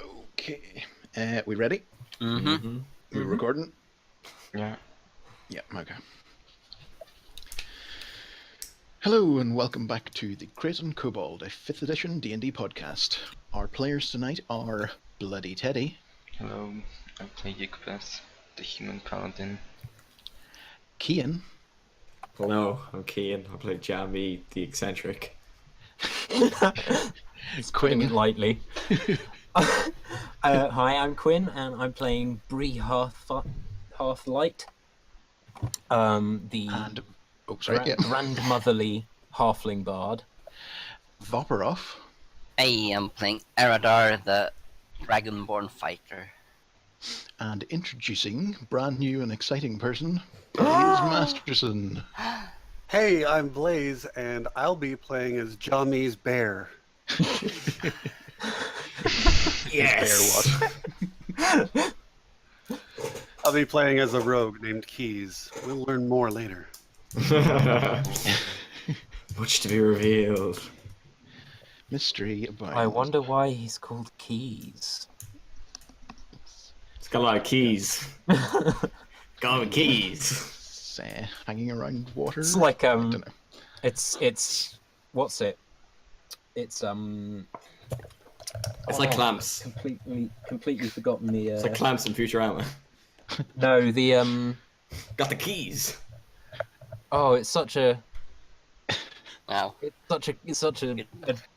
Okay. We ready? Mm-hmm. We recording? Yeah. Yeah, okay. Hello and welcome back to the Krait Kobold, a 5th edition D&D podcast. Our players tonight are Bloody Teddy. Hello, I play Yikbeth, the human paladin. Kian. Hello, I'm Kean. I play Jamie, the eccentric. Putting it Quinn. lightly. Hi, I'm Quinn, and I'm playing Bree Hearthlight, the And, yeah. grandmotherly halfling bard. Vopperoff. I am playing Eradar, the Dragonborn fighter. And introducing brand new and exciting person, Blaze Masterson. Hey, I'm Blaze, and I'll be playing as Jommy's bear. Yes! Bear what? I'll be playing as a rogue named Keys. We'll learn more later. Much to be revealed. Mystery abounds. I wonder why he's called Keys. It's got a lot of keys. Got with keys. Hanging around water. It's like I don't know. it's what's it? It's It's like clamps. completely forgotten the. It's like clamps in Futurama. No, the Got the keys. Oh, it's such a Wow. it's such a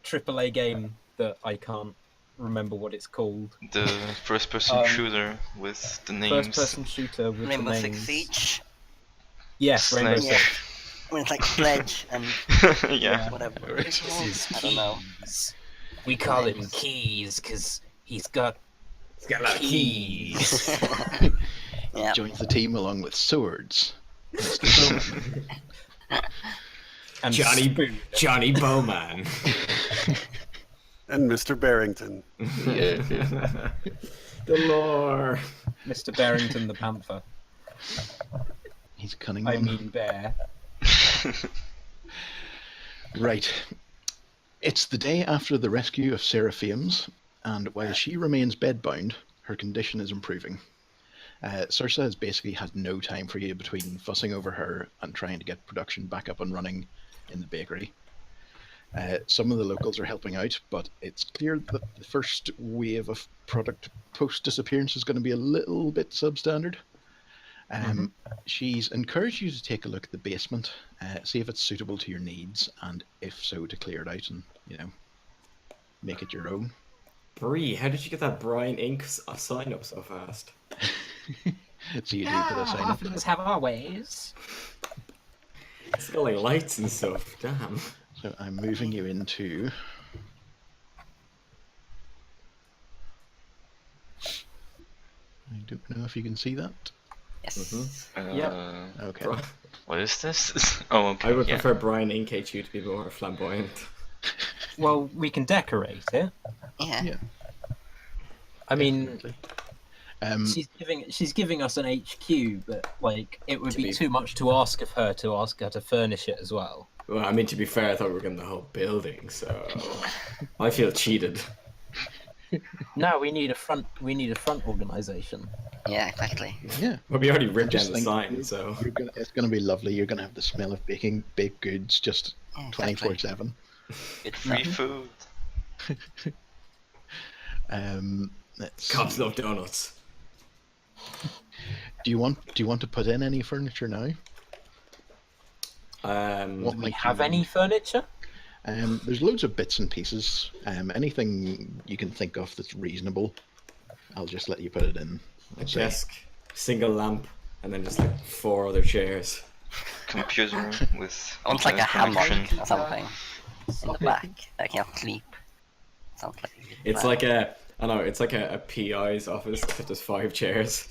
AAA game that I can't remember what it's called. The first-person shooter with the names. First-person shooter with Rainbow the Six names. Siege. Yes, Rainbow Sledge. Six. I mean, it's like Sledge and Yeah. whatever. Right. I don't know. We call him Keys because he's got It's got a lot of keys. Yeah. Joins the team along with swords. and Johnny Bowman. And Mr. Barrington. Yeah. The lore. Mr. Barrington the Panther. He's cunning. I one. mean Bear. Right. It's the day after the rescue of Seraphims, and while she remains bedbound, her condition is improving. Cirsa has basically had no time for you between fussing over her and trying to get production back up and running in the bakery. Some of the locals are helping out, but it's clear that the first wave of product post-disappearance is going to be a little bit substandard. She's encouraged you to take a look at the basement, see if it's suitable to your needs, and if so, to clear it out and, make it your own. Bree, how did you get that Brian Inc. sign up so fast? So you do put a sign up. Halflings have our ways. It's got like lights and stuff. Damn. So I'm moving you into... I don't know if you can see that. Yes. Okay. What is this? Oh, okay. I would yeah. prefer Brian Inc. HU to be more flamboyant. Well, we can decorate it. Yeah. Yeah. I mean, Definitely. she's giving us an HQ, but like it would To be be- too much to ask of her to furnish it as well. Well, I mean, to be fair, I thought we were getting the whole building, so I feel cheated. No, we need a front organization. Yeah, exactly. Yeah. Well, we already ripped just down the think sign, so It's going to be lovely. You're going to have the smell of baked goods just Yeah, exactly. 24/7. Good Free stuff. food. Let's see. cops love donuts. Do you want to put in any furniture now? What Do we might have you- any furniture? There's loads of bits and pieces. Anything you can think of that's reasonable, I'll just let you put it in. A Let's say. desk, single lamp, and then just like 4 other chairs. Computer with I want like a hammock connection. or something in the back. That can sleep. Sounds like a good It's plan. like I know, it's like a PI's office, except there's 5 chairs.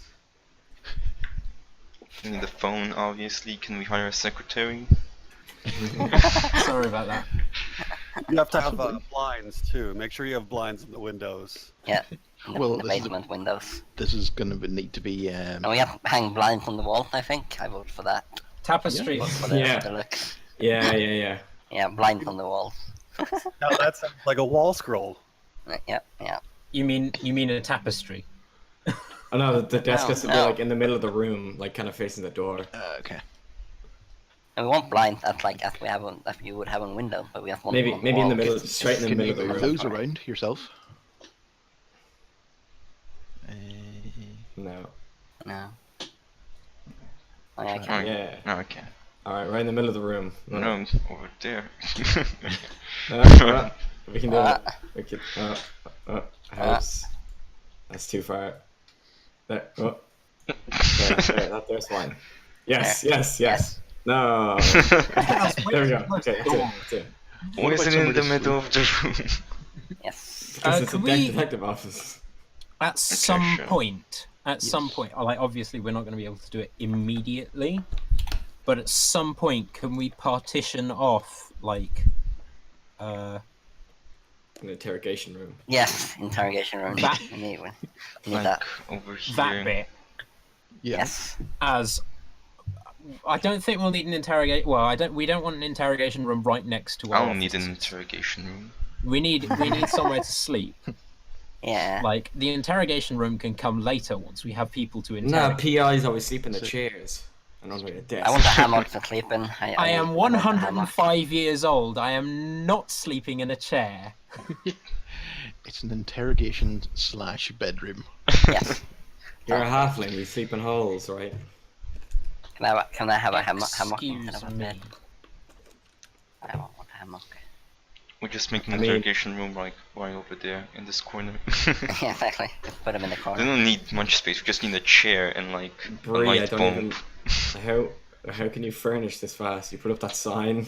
We need a phone, obviously. Can we hire a secretary? Sorry about that. You have to have blinds, too. Make sure you have blinds in the windows. Yeah. Well, The this is- basement windows. This is going to need to be. And we have hang blinds on the wall, I think. I vote for that. Tapestry. For the, Yeah. for the looks. Yeah. Yeah, blinds on the wall. Now that sounds like a wall scroll. Yeah, yeah. You mean a tapestry? Oh no, the desk No, has to be no. like in the middle of the room, like kind of facing the door. Okay. And we want blind as we have on that you would have on window, but we have one. Maybe on maybe in the wall. middle, straight in the Can middle you of the move room. those around yourself? No. No. Oh, yeah, I Oh, can. Yeah. No, I can't. All right, right in the middle of the room. No, I'm over there. We can do it. We can. House. That's too far. There. Oh. There's one. Yes. Yes. No. There we go. Okay. That's it. Why is it in the middle of the room? Yes. Because it's a Can we- detective office. At some sure. point, Yes. like obviously we're not going to be able to do it immediately, but at some point, can we partition off like, An interrogation room. Yes. Interrogation room. That- We need Like that. over here. that bit Yeah. Yes. as? I don't think we'll need an interrogate. Well, we don't want an interrogation room right next to our. I don't need an offices. interrogation room. We need somewhere to sleep. Yeah. Like the interrogation room can come later once we have people to No, interrogate. PIs always sleep in the chairs. And not really a desk. I want a hammock to sleep in. I am want a hammock. 105 years old. I am not sleeping in a chair. It's an interrogation / bedroom. Yes. You're a halfling. You sleep in holes, right? Can I have a hammock instead Excuse of a me. bed? I want a hammock. We just make an I mean- interrogation room like right over there in this corner. Yeah, exactly. Just put them in the We corner. don't need much space. We just need a chair and like a Bree, I light don't bulb. even. How can you furnish this fast? You put up that sign.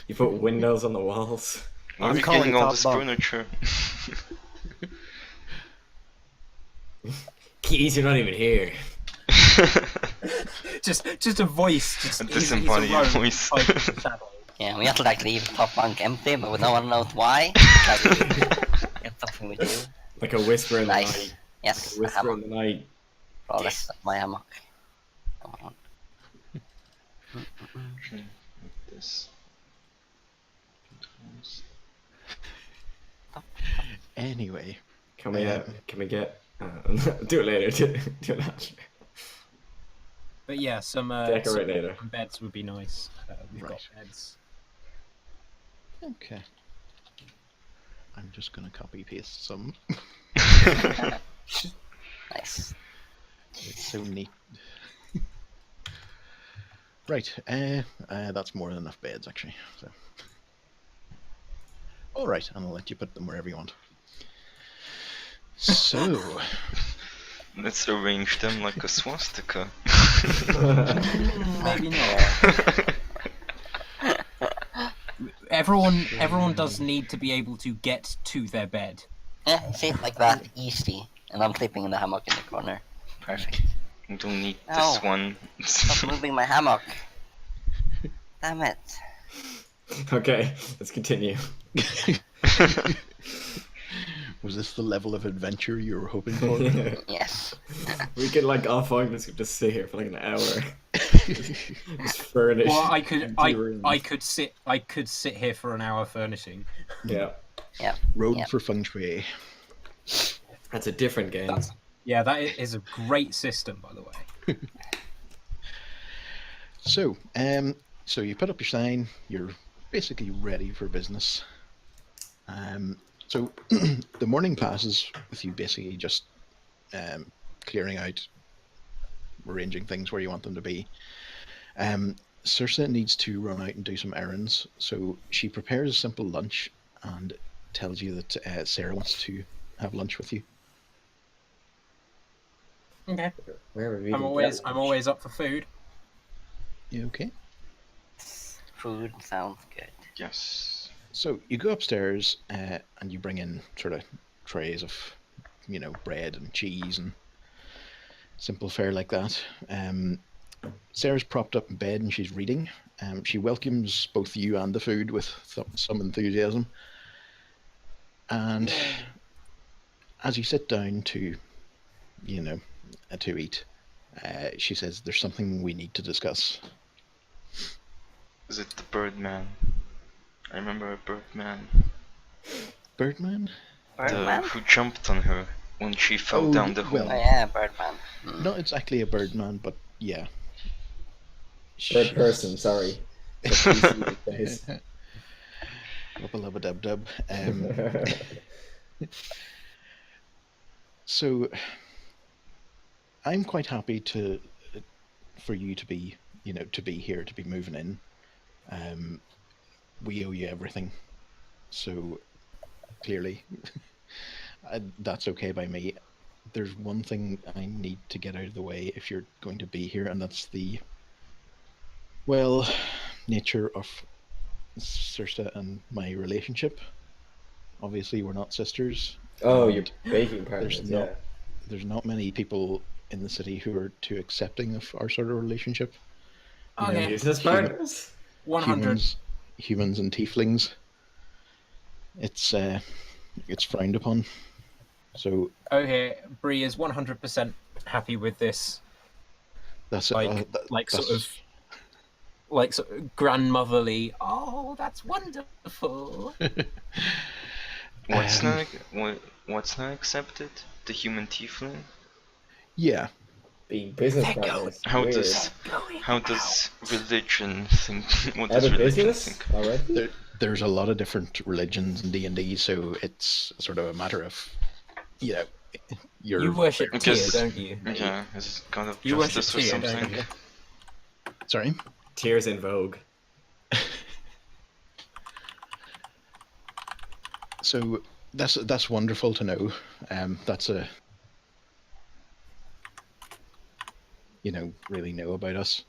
You put windows on the walls. Where are I'm we calling getting all top this bunk. furniture? Keys, you're not even here. Just a voice. Just A he's disembodied a rogue voice. type of shadow. Yeah, we have to like leave top bunk empty, but no one knows why. Like, it's something we do. Like a whisper in the Nice. night. Yes, A a whisper hammock. in the night. Oh, that's my hammock. This. Anyway, Can we get? Do it later. Do it after. But yeah, some Decorate later. some beds would be nice. We've got Right. beds. okay. I'm just gonna copy paste some. Nice. It's so neat. Right, that's more than enough beds actually. So, all right, and I'll let you put them wherever you want. So, Let's arrange them like a swastika. Maybe not. Everyone does need to be able to get to their bed. Yeah, see, like that, easy. And I'm sleeping in the hammock in the corner. Perfect. We don't need No. this one. Stop moving my hammock. Damn it. Okay, let's continue. was this the level of adventure you were hoping for? Yes. We could like all five of us could just sit here for like an hour. Just furnish. Well, I could empty rooms. I could sit here for an hour furnishing. Yeah, Rogue Yeah. for feng shui. that's a different game. Yeah, that is a great system, by the way. So, so you put up your sign. You're basically ready for business. So the morning passes with you basically just clearing out, arranging things where you want them to be. Circe needs to run out and do some errands, so she prepares a simple lunch and tells you that Sarah wants to have lunch with you. Okay. Where were we? I'm always up for food. You okay? Food sounds good. Yes. So you go upstairs and you bring in sort of trays of, bread and cheese and simple fare like that. Sarah's propped up in bed and she's reading. She welcomes both you and the food with some enthusiasm. And as you sit down to eat, she says, "There's something we need to discuss." Is it the Birdman? I remember a Birdman. Birdman? Birdman? who jumped on her when she fell Oh, down the hole. Oh well, yeah, Birdman. Hmm. not exactly a Birdman, but yeah. Bird person, sorry. The PC these days. Rubba lubba dub dub. So I'm quite happy for you to be, to be here, to be moving in. We owe you everything, so clearly that's okay by me. There's one thing I need to get out of the way if you're going to be here, and that's the, well, nature of Cirsa and my relationship. Obviously, we're not sisters. Oh, and you're baking partners, there's yeah. not there's not many people in the city who are too accepting of our sort of relationship. You know, Okay. Business human- partners? 100. humans and tieflings. It's frowned upon. So Okay, Bree is 100% happy with this. that's Like, sort of grandmotherly. Oh, that's wonderful. What's Um, not what's not accepted? The human tiefling? yeah. Being business They're partners. How Weird. does religion think? What Out does of religion business think? already? There's a lot of different religions in D&D, so it's sort of a matter of, your You worship I Tyr, guess- don't you? Yeah, is it God of You worship justice or Tyr, don't something? you? Sorry. Tears in vogue. So that's wonderful to know. That's a really know about us.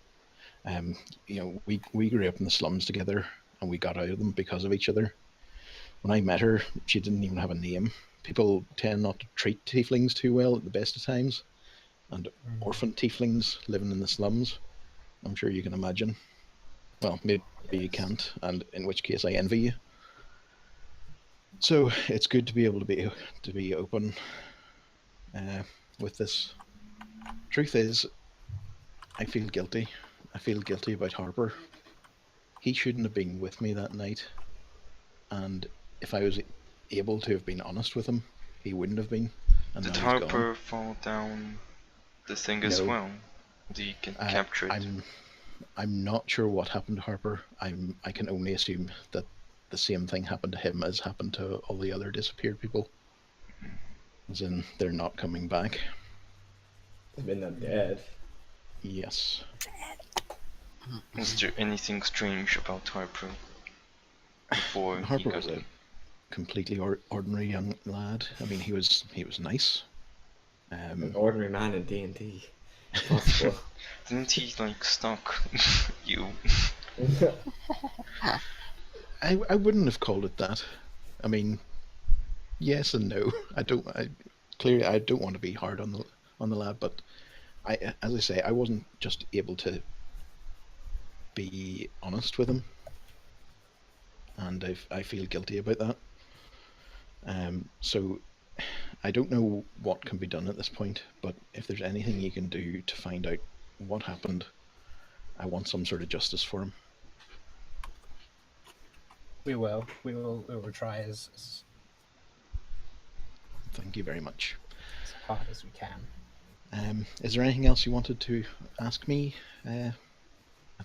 We grew up in the slums together, and we got out of them because of each other. When I met her, she didn't even have a name. People tend not to treat tieflings too well at the best of times, and orphan tieflings living in the slums, I'm sure you can imagine. Well, maybe you can't, and in which case I envy you. So it's good to be able to be open with this. Truth is, I feel guilty. I feel guilty about Harper. He shouldn't have been with me that night, and if I was able to have been honest with him, he wouldn't have been, and Did now he's gone. Harper fall down the thing as No. well? Did he get captured? I'm not sure what happened to Harper. I can only assume that the same thing happened to him as happened to all the other disappeared people. As in, they're not coming back. I've been them dead. Yes. Is there anything strange about Harper? Before he Harper got was a completely ordinary young lad. I mean, he was nice. An ordinary man in D&D. Possible. Didn't he like stalk you? I wouldn't have called it that. I mean, yes and no. Clearly I don't want to be hard on the lad, but as I say, I wasn't just able to be honest with him, and I feel guilty about that. So I don't know what can be done at this point, but if there's anything you can do to find out what happened, I want some sort of justice for him. We will. We will try as Thank you very much. hard as we can. Is there anything else you wanted to ask me? I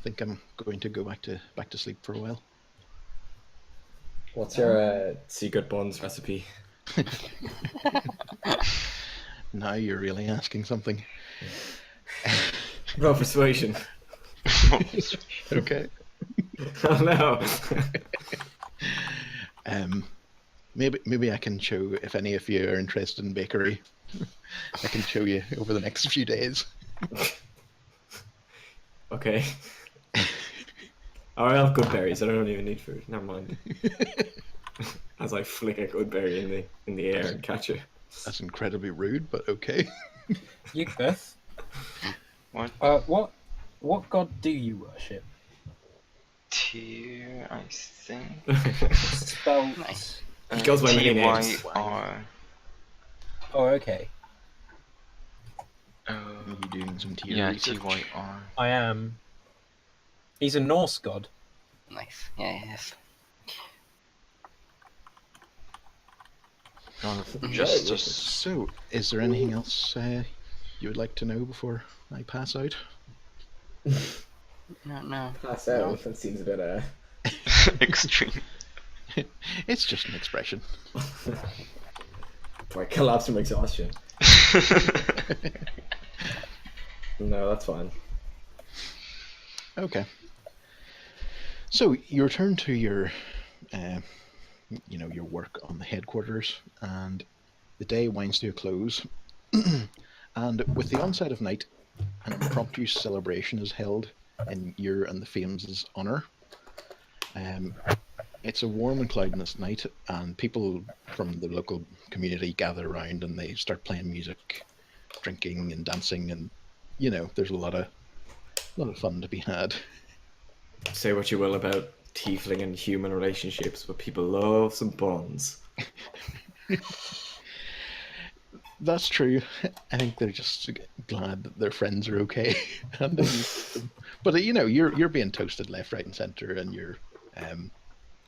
think I'm going to go back to sleep for a while. What's your secret buns recipe? Now you're really asking something. Roll persuasion. Okay. Oh no. Maybe I can show, if any of you are interested in bakery, I can show you over the next few days. Okay. I have good berries. I don't even need food. Never mind. As I flick a good berry in the air and catch it. That's incredibly rude, but okay. Yugveth, What? what god do you worship? Tyr, I think. Spelled. Nice. He goes by many names. Tyr. Oh, okay. Are you doing some tier Yeah, research? Tyr. I am. He's a Norse god. Nice. Yeah, yes. Justice. So, is there anything else you would like to know before I pass out? No. Pass No. out. That seems a bit Extreme. It's just an expression. Or collapse from exhaustion. No, that's fine. Okay. So you return to your, your work on the headquarters, and the day winds to a close. And with the onset of night, an impromptu celebration is held in your and the Fames' honour. It's a warm and cloudless night, and people from the local community gather around and they start playing music, drinking and dancing, and there's a lot of fun to be had. Say what you will about tiefling and human relationships, but people love some buns. That's true. I think they're just glad that their friends are okay. But you're being toasted left, right, and centre, and you're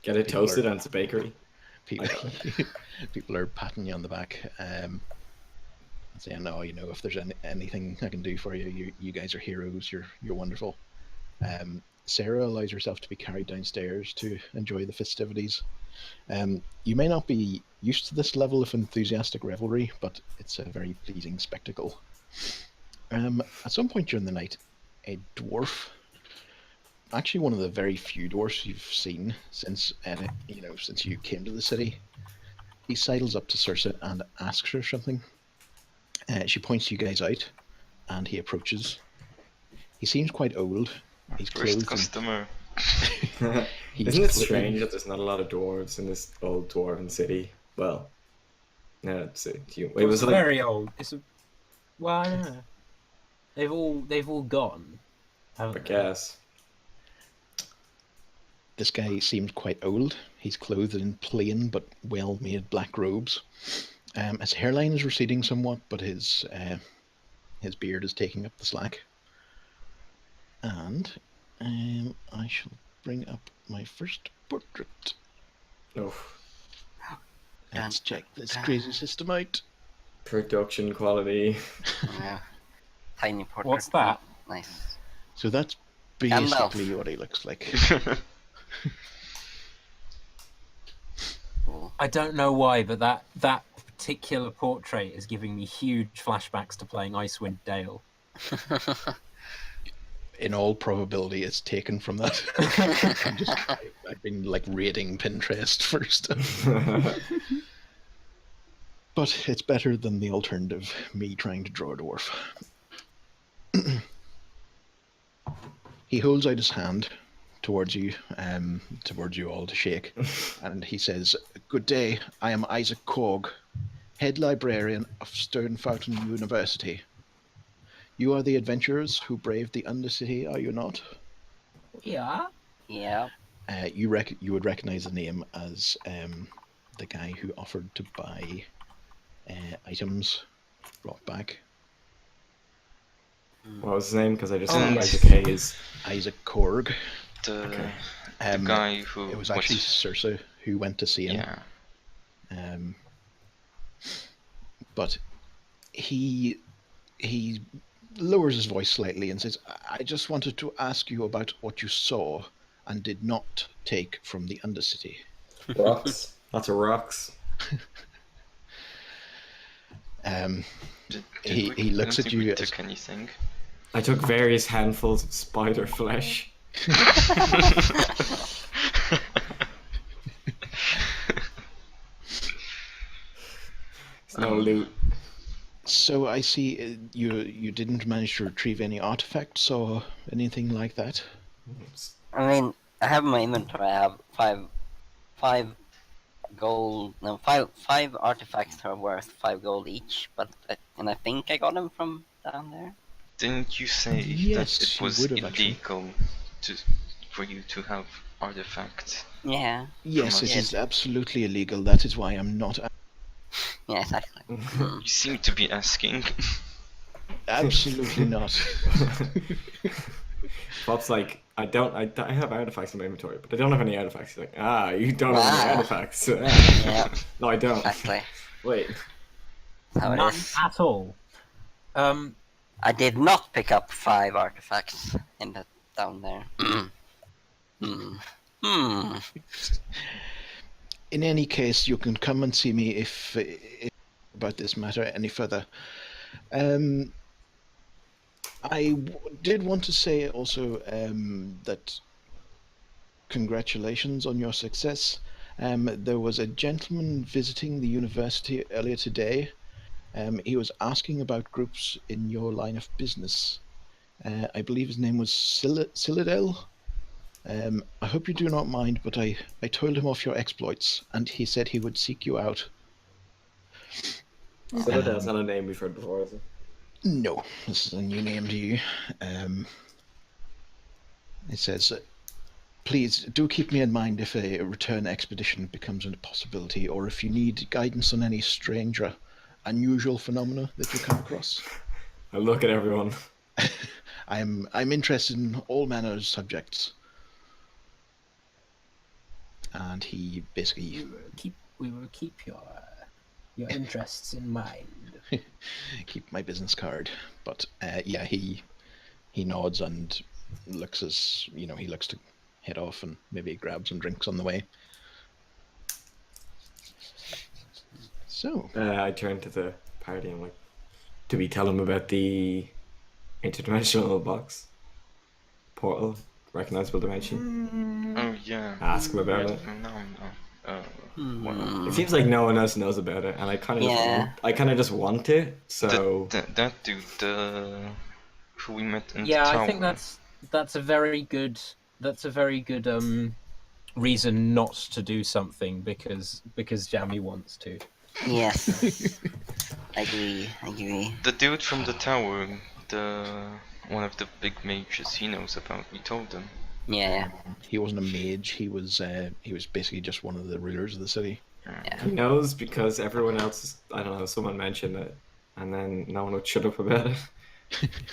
Get it People toasted are- and it's a bakery. people are patting you on the back, and saying, "Oh, if there's anything I can do for you, you guys are heroes. You're wonderful." Sarah allows herself to be carried downstairs to enjoy the festivities. You may not be used to this level of enthusiastic revelry, but it's a very pleasing spectacle. At some point during the night, a dwarf, actually one of the very few dwarfs you've seen since you came to the city, he sidles up to Circe and asks her something. She points you guys out, and he approaches. He seems quite old. He's First clothed. customer. Isn't it strange that there's not a lot of dwarves in this old dwarven city? Well, no, it was like very old. Well, I don't know. They've all gone. I Haven't they? guess. This guy seems quite old. He's clothed in plain but well-made black robes. His hairline is receding somewhat, but his beard is taking up the slack. And I shall bring up my first portrait. Oh, Let's check this crazy system out. production quality. Yeah. Tiny portrait. What's that? Nice. So that's Gandalf. basically what he looks like. Cool. I don't know why, but that particular portrait is giving me huge flashbacks to playing Icewind Dale. In all probability, it's taken from that. I've been raiding Pinterest for stuff. But it's better than the alternative, me trying to draw a dwarf. He holds out his hand towards you all to shake, and he says, "Good day, I am Isaac Korg, head librarian of Stone Fountain University. You are the adventurers who braved the Undercity, are you not?" Yeah. Yeah. You would recognize the name as the guy who offered to buy items brought back. What was his name? Because I just Oh, know yes. Isaac Hayes. Isaac Korg. The Um, guy who It was actually Circe who went to see him. yeah. But he lowers his voice slightly and says, "I just wanted to ask you about what you saw and did not take from the Undercity." Rocks. Lots of rocks. He looks at you as- Took anything. I took various handfuls of spider flesh. It's no loot. So I see you didn't manage to retrieve any artifacts or anything like that. I mean, I have in my inventory. I have five gold. No, five artifacts that are worth 5 gold each. But I think I got them from down there. Didn't you say Yes, that it you was would have, actually. illegal for you to have artifacts? Yeah. Yes, much. it is absolutely illegal. That is why I'm not. Yeah, exactly. You seem to be asking. Absolutely not. Pop's like, I have artifacts in my inventory, but I don't have any artifacts. He's like, you don't have any Wow. artifacts. Yeah, No, I don't. exactly. Wait. That's how it None is. at all. I did not pick up 5 artifacts in that down there. In any case, you can come and see me if about this matter any further. Did want to say also that congratulations on your success. There was a gentleman visiting the university earlier today. He was asking about groups in your line of business. I believe his name was Citadel. I hope you do not mind, but I told him of your exploits, and he said he would seek you out. Citadel's not a name we've heard before, is it? No, this is a new name to you. It says, please do keep me in mind if a return expedition becomes a possibility, or if you need guidance on any strange or unusual phenomena that you come across. I look at everyone. I'm interested in all manner of subjects. And he basically We will keep your interests in mind. keep my business card. But yeah, he nods and looks as he looks to head off and maybe grab some drinks on the way. So I turn to the party and I'm like, do we tell him about the interdimensional box? Portal? Recognizable dimension? Oh yeah. Ask him about it. No. It seems like no one else knows about it, and I kind of just want it. So That dude, who we met in the Yeah, tower. I think that's a very good reason not to do something because Jammy wants to. Yes. I agree. The dude from the tower, one of the big mages he knows about. We told him. Yeah. he wasn't a mage. He was basically just one of the rulers of the city. he knows because everyone else, I don't know, someone mentioned it, and then no one would shut up about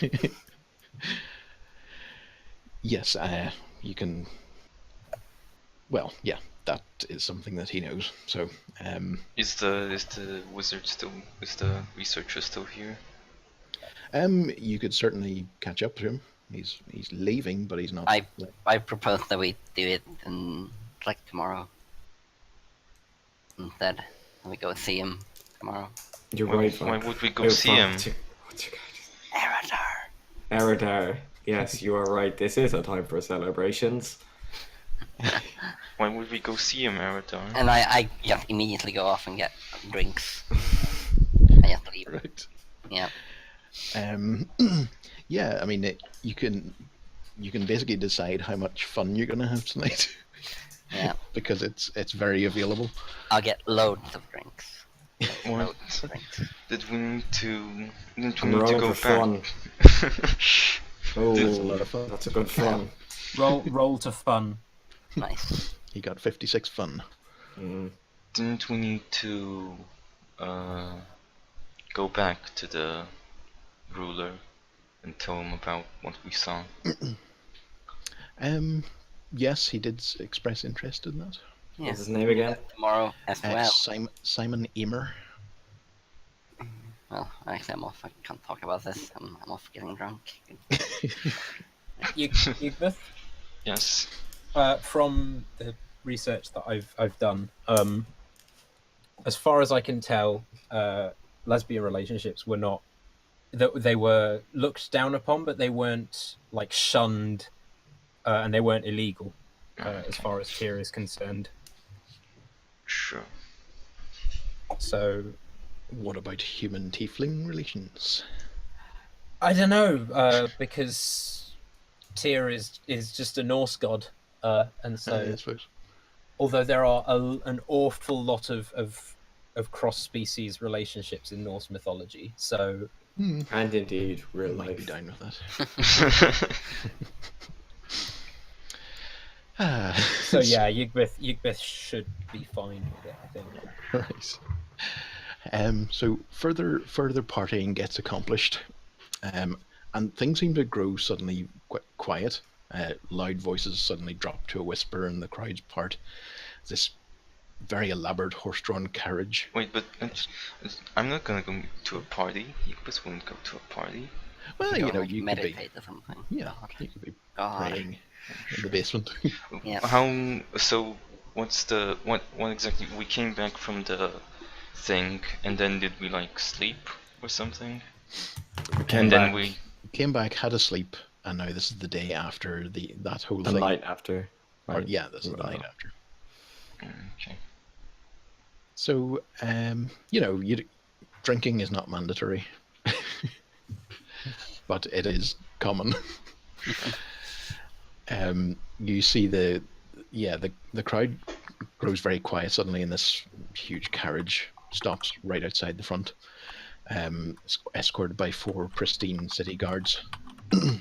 it. Yes, you can. Well, yeah, that is something that he knows. So, Is the wizard still? Is the researcher still here? you could certainly catch up to him. He's leaving, but he's not. I propose that we do it in like tomorrow. Instead, we go see him tomorrow. You're Why, right. why Fuck. would we go Oh, see fuck. him? What's your Eradar. Eradar. Yes, you are right. This is a time for celebrations. Why would we go see him, Eradar? And I just immediately go off and get drinks. I just leave. Right. Yeah. Yeah, I mean, you can basically decide how much fun you're gonna have tonight. Yeah. Because it's very available. I'll get loads of drinks. What? Loads of drinks. Did we need to I'm rolling go for back? fun. Oh, It's a lot of fun. that's a good fun. Roll to fun. Nice. He got 56 fun. Mm. Didn't we need to go back to the ruler and tell him about what we saw? Yes, he did express interest in that. Yeah. What's his name again? Tomorrow as well. Simon Emer. Well, actually, I'm off. I can't talk about this. I'm off getting drunk. Yugbeth, Yes. from the research that I've done, as far as I can tell, lesbian relationships were not. They were looked down upon, but they weren't like shunned, and they weren't illegal, as far as Tyr is concerned. Sure. So What about human tiefling relations? I don't know, because Tyr is just a Norse god, and so I suppose. although there are an awful lot of cross-species relationships in Norse mythology, so And indeed, real Might be life. down with that. so yeah, Yugbeth should be fine with it, I think. Right. So further partying gets accomplished, and things seem to grow suddenly quite quiet. Loud voices suddenly drop to a whisper in the crowd's part. This very elaborate horse-drawn carriage. Wait, but I'm not gonna go to a party. Equus won't go to a party. Well, Go, you know, like, you could be, meditate or something. yeah, God. you could be God. praying in the basement. Yeah. How? So, what's the what? What exactly? We came back from the thing, and then did we like sleep or something? Came And then back we. Came back, had a sleep, and now this is the day after that whole the thing. night after. Or, Right? yeah, this is the night after. Okay. So, you know, drinking is not mandatory, but it is common. You see the crowd grows very quiet suddenly, and this huge carriage stops right outside the front, escorted by 4 pristine city guards. The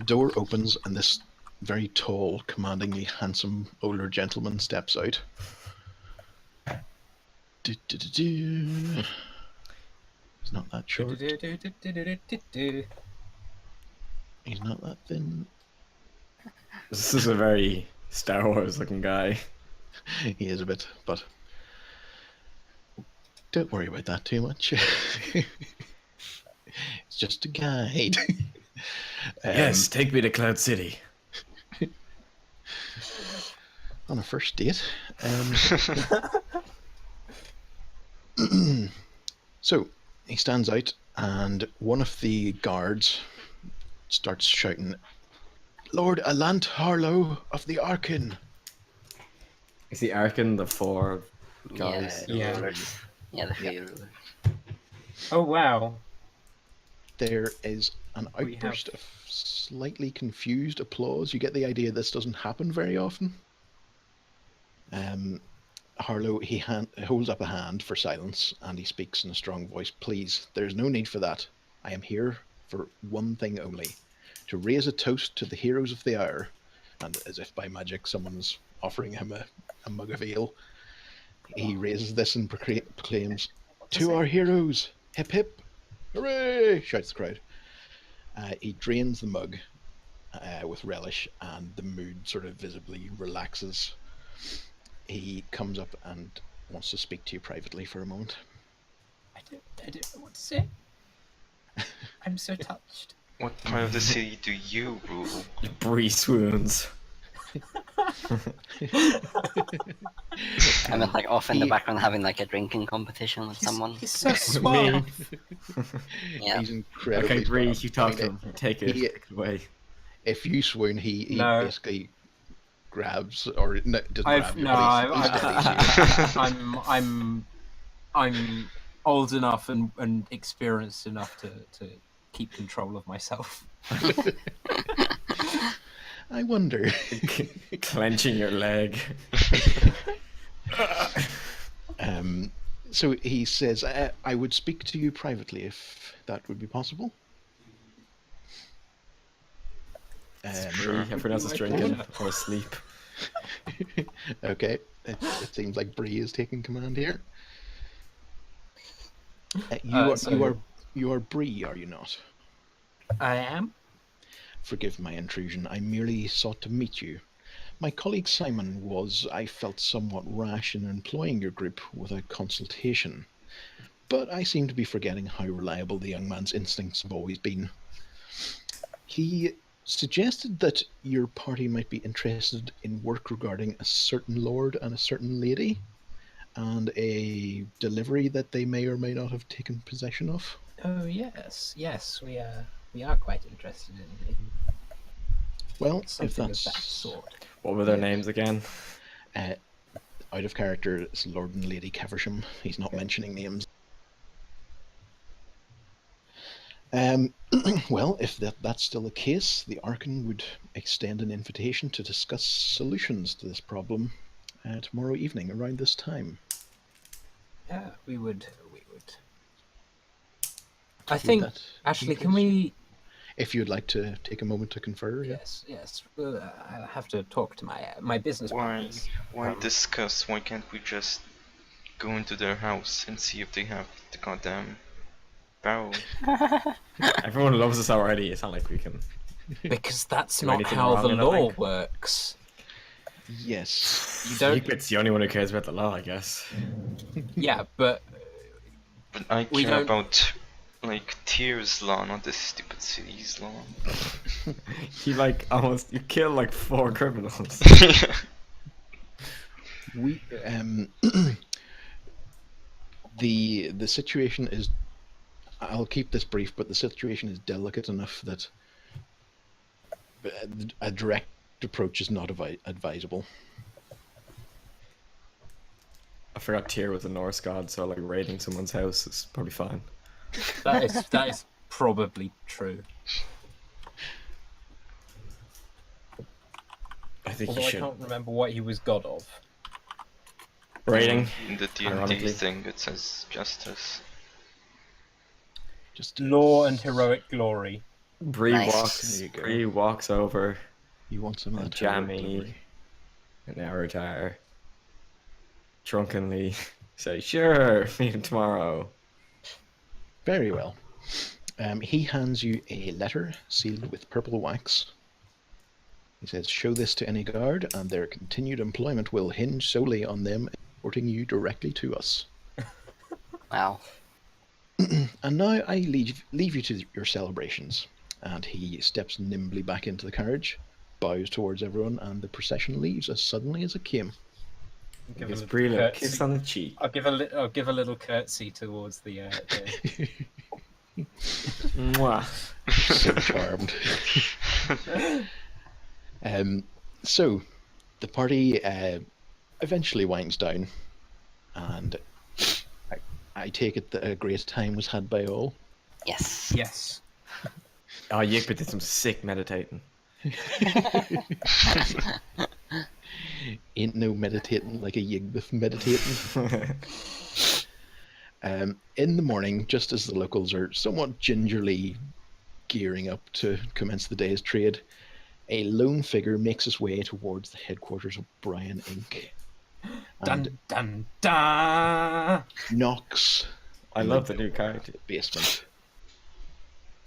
door opens, and this very tall, commandingly handsome older gentleman steps out. He's not that short. He's not that thin. This is a very Star Wars looking guy. He is a bit, but don't worry about that too much. It's just a guide. Yes, take me to Cloud City. On a first date. So he stands out, and one of the guards starts shouting, "Lord Alant Harlow of the Arkin." Is the Arkin the 4 guys? Yeah. Rulers. Yeah, the 3 rulers. Oh wow. There is an We outburst have- of slightly confused applause. You get the idea this doesn't happen very often. Harlow, he holds up a hand for silence, and he speaks in a strong voice. "Please, there's no need for that. I am here for one thing only, to raise a toast to the heroes of the hour." And as if by magic, someone's offering him a mug of ale. He raises this and proclaims, "To our heroes! Hip hip! Hooray!" shouts the crowd. He drains the mug with relish, and the mood sort of visibly relaxes. He comes up and wants to speak to you privately for a moment. I don't know what to say. I'm so touched. What part of the city do you rule? Bree swoons. I'm like off in the He- background having like a drinking competition with someone. He's so suave. Yeah. He's incredibly Okay, Bree, suave. you talk I to mean, him. Take it. he- Take it away. If you swoon, he No. basically grabs, or no, doesn't I've grab you, no, but he steadies you. I'm old enough and experienced enough to keep control of myself. I wonder. Clenching your leg. So he says, "I would speak to you privately if that would be possible." Bree, everyone else is drinking or asleep. Okay, it seems like Bree is taking command here. You are Bree, are you not? I am. Forgive my intrusion. I merely sought to meet you. My colleague Simon was, I felt, somewhat rash in employing your group without consultation. But I seem to be forgetting how reliable the young man's instincts have always been. He suggested that your party might be interested in work regarding a certain lord and a certain lady, and a delivery that they may or may not have taken possession of. Oh yes, we are quite interested in Well, if something of that's that sort. What were their names again? out of character, it's Lord and Lady Caversham. He's not mentioning names. Well, if that's still the case, the Archon would extend an invitation to discuss solutions to this problem tomorrow evening around this time. Yeah, we would. I Would think that actually, can interest you? we? If you'd like to take a moment to confer, yeah. Yes. I'll have to talk to my business Why? partners. Why discuss? Why can't we just go into their house and see if they have the goddamn barrel? Everyone loves us already. It's not like we can. Because that's Do not anything how wrong the in a law link? works. Yes. You don't. It's the only one who cares about the law, I guess. Yeah, but But I We care don't- about like Tyr's law, not this stupid city's law. You kill like 4 criminals. We the situation is. I'll keep this brief, but the situation is delicate enough that a direct approach is not advisable. I forgot Tyr was a Norse god, so like raiding someone's house is probably fine. that is probably true. I think Although you I should. can't remember what he was god of. Raiding. In the D&D Ironically. thing, it says justice. Just Law and heroic glory. Bree Nice. There you go. Bree walks over You want some of and that heroic Jammy glory. and Avatar drunkenly say, "Sure, meet him tomorrow." Very well. He hands you a letter sealed with purple wax. He says, "Show this to any guard, and their continued employment will hinge solely on them reporting you directly to us. Wow. And now I leave you to your celebrations." And he steps nimbly back into the carriage, bows towards everyone, and the procession leaves as suddenly as it came. Give Gives a Bree a little little kiss curtsy. on the cheek. I'll give a little curtsy towards the. Mwah. So charmed. So the party eventually winds down, and I take it that a great time was had by all. Yes. Yes. Oh, Yigba did some sick meditating. Ain't no meditating like a Yigbith meditating. In the morning, just as the locals are somewhat gingerly gearing up to commence the day's trade, a lone figure makes his way towards the headquarters of Brian Inc. and Dun dun dun. knocks I love the new character. the basement.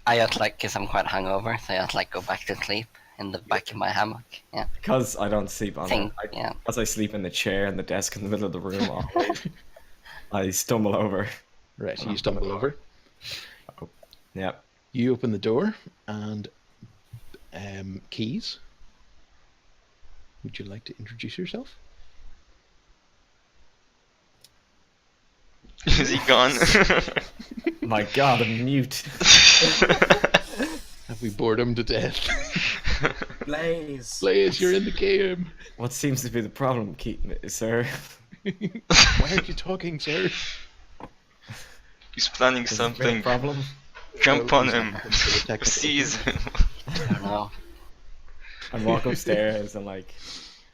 I just like, because I'm quite hungover, so I just like go back to sleep in the back of my hammock. Yeah. Because I don't sleep on Think, it. yeah. Because I sleep in the chair and the desk in the middle of the room always. I stumble over. Right, so you stumble over. Yep. You open the door, and Keys, would you like to introduce yourself? Is he gone? My god, I'm mute. Have we bored him to death? Blaze. Blaze, you're in the game. What seems to be the problem, sir? Why are you talking, sir? He's planning Is there a something. problem? Jump Well, on he's him. not into the technical Seize him. I don't know. I walk upstairs and like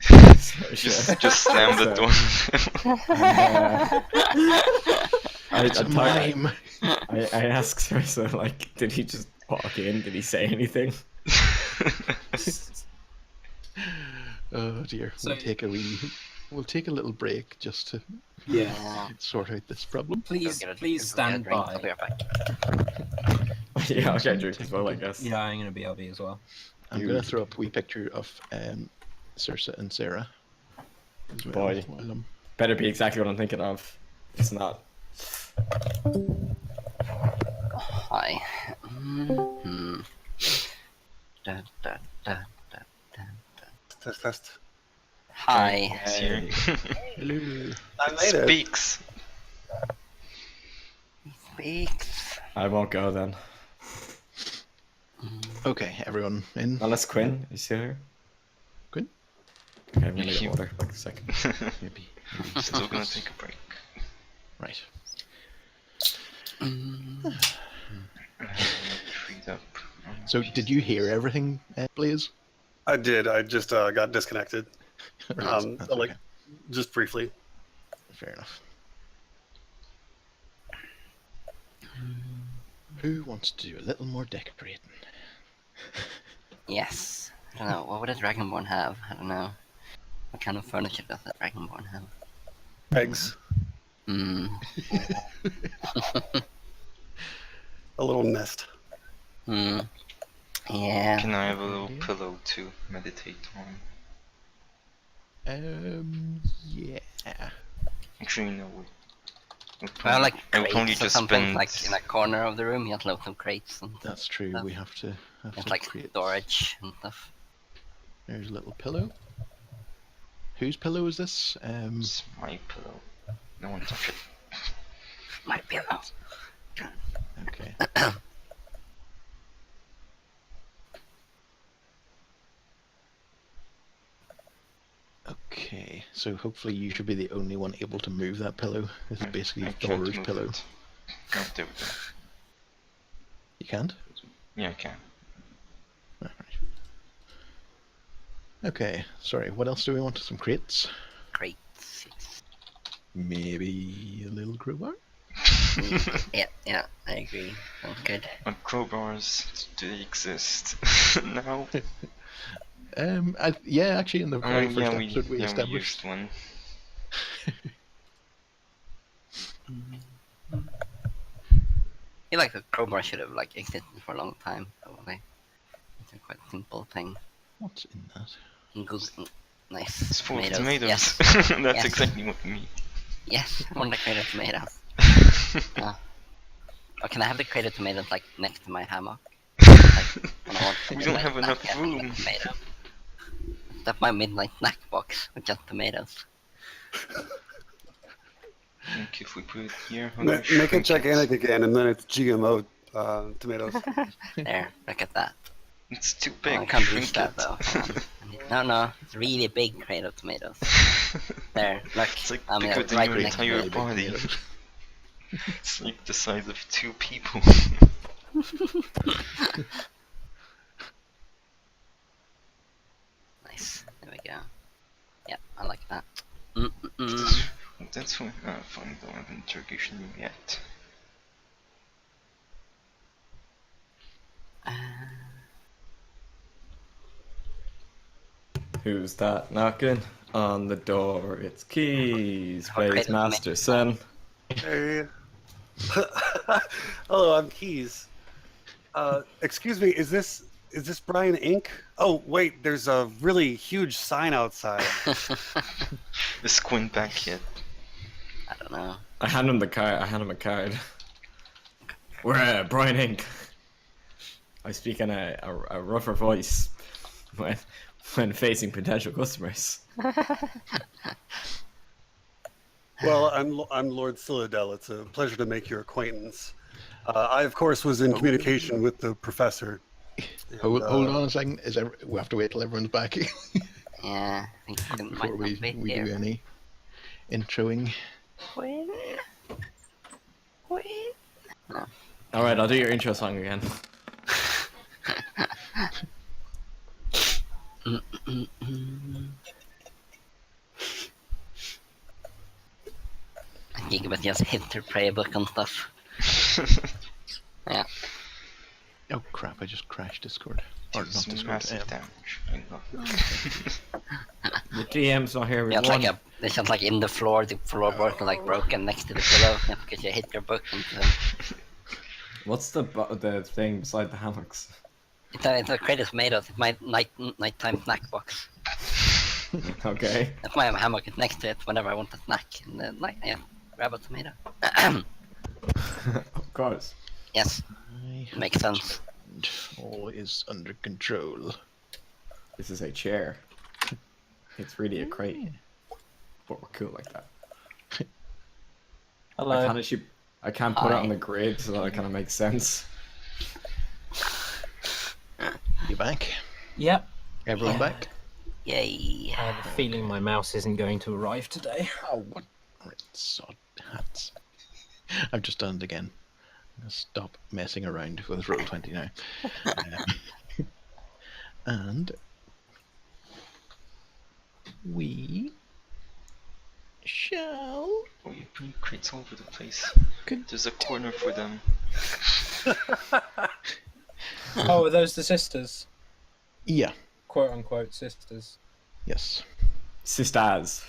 Just slam the door. It's a mime. I ask Sarsa, like, did he just walk in? Did he say anything? Oh dear. So- We'll take a little break just to Yeah. sort out this problem. Please, Go get a- please go get a stand drink. I'll by. be right back. Yeah, I'll get drunk as well, I guess. Yeah, I'm gonna be LB as well. I'm going to throw up a wee picture of Cirsa and Sarah. As well, Boy. while I'm- Better be exactly what I'm thinking of. It's not. Hi. Mm-hmm. Da, da, da, da, da. Test. Hi. It's here. Hello. I made it. Speaks. Speaks. I won't go then. Okay, everyone in. Unless Quinn is still here. Quinn? Okay, I'm gonna get water. Like a second. Maybe. Still gonna take a break. Right. Freed up. So, did you hear everything, Blaze? I did. I just got disconnected. Right, that's Like, okay. just briefly. Fair enough. Who wants to do a little more decorating? Yes. I don't know. What would a Dragonborn have? I don't know. What kind of furniture does a Dragonborn have? Eggs. Hmm. A little nest. Hmm. Yeah. Can I have a little pillow to meditate on? Yeah. Actually, no. Well, I like would probably crates or just something, spend. like in a corner of the room, you have loads of crates and That's true. stuff. We have to It's like create. storage and stuff. There's a little pillow. Whose pillow is this? It's my pillow. No one touch it. My pillow. Okay. Okay, so hopefully you should be the only one able to move that pillow. This is basically I can't Thor's move pillow. it. Oh, there we go. You can't? Yeah, I can. Alright. Okay, sorry, what else do we want? Some crates? Crates. Yes. Maybe a little crowbar? Yeah, I agree. Sounds good. Crowbars, do they exist now? Yeah, actually in the very first yeah, episode we we established. used one. I feel like the crowbar should have like existed for a long time, probably. It's a quite simple thing. What's in that? Good, nice. It's full of tomatoes. Yes, That's Yes. exactly what we need. yes. I want the crate of tomatoes. Oh, can I have the crate of tomatoes like next to my hammock? When I want to We do don't my have snack, enough I have room. a tomato. That's my midnight snack box with just tomatoes. Think if we put it here, how Ma- do we Make it shrink gigantic again, and then it's GMO tomatoes. There, look at that. It's too Oh, big. I can't Shrink reach that it. though. No, it's really big crate of tomatoes. There, look. It's like I'm bigger than right your next to entire it. body. It's like the size of 2 people. Nice. There we go. Yeah, I like that. Mm-mm-mm. That's why I finally don't have an interrogation room yet. Who's that knocking on the door? It's Keys, What Blaze kind of Master Son. Hey. Hello, I'm Keys. Excuse me, is this Brian Inc? Oh wait, there's a really huge sign outside. Is Quinn back yet? I don't know. I hand him the card. I hand him a card. We're Brian Inc. I speak in a rougher voice when facing potential customers. Well, I'm Lord Citadel. It's a pleasure to make your acquaintance. I, of course, was in communication with the professor. Hold And, on a second. We have to wait till everyone's back Yeah, I think it before might we not be do here. any introing. Quinn? No. All right, I'll do your intro song again. Gigabit just hit her prayer book and stuff. Yeah. Oh crap! I just crashed Discord. Or not It's Discord. massive damage. I know. The DM's not here. We Yeah, it's won. like it's just like in the floorboard is like broken next to the pillow because you hit your book into them. What's the thing beside the hammocks? It's a crate of tomatoes. It's my nighttime snack box. Okay. That's why my hammock is next to it whenever I want a snack. And then I grab a tomato. Of course. Yes, I have makes sense. returned. All is under control. This is a chair. It's really a crate. But we're cool like that. Hello. I can't put it on Hi. the grid so that it kind of makes sense. You back? Yep. Everyone back? Yay. I have a feeling my mouse isn't going to arrive today. Oh, what? Sod hats. I've just done it again. I'm gonna stop messing around with Roll20 now. And we shall. Oh, you bring crates all over the place. Good. There's a corner for them. Oh, are those the sisters? Yeah. Quote unquote sisters. Yes. Sisters.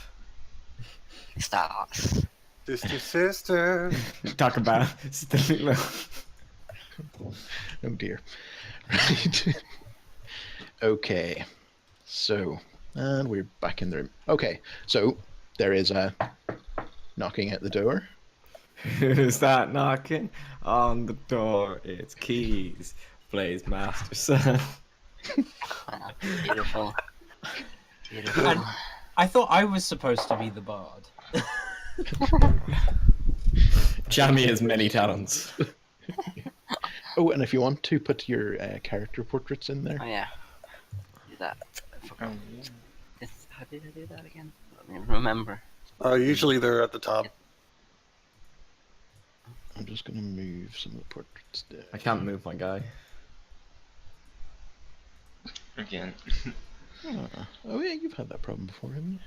Stars. Sister. Talk about Sister. Oh dear. Right. Okay. So, And we're back in the room. Okay, so there is a knocking at the door. Who's that knocking on the door? It's Keys, Blaze Master Son. Wow, beautiful. Beautiful. And I thought I was supposed to be the bard. Jammy has many talents. Oh, and if you want to put your character portraits in there. Oh yeah. Do that. I forgot. Oh, How did I do that again? Let me remember. Usually they're at the top. I'm just going to move some of the portraits down. I can't move my guy. again. Oh yeah, you've had that problem before, haven't you?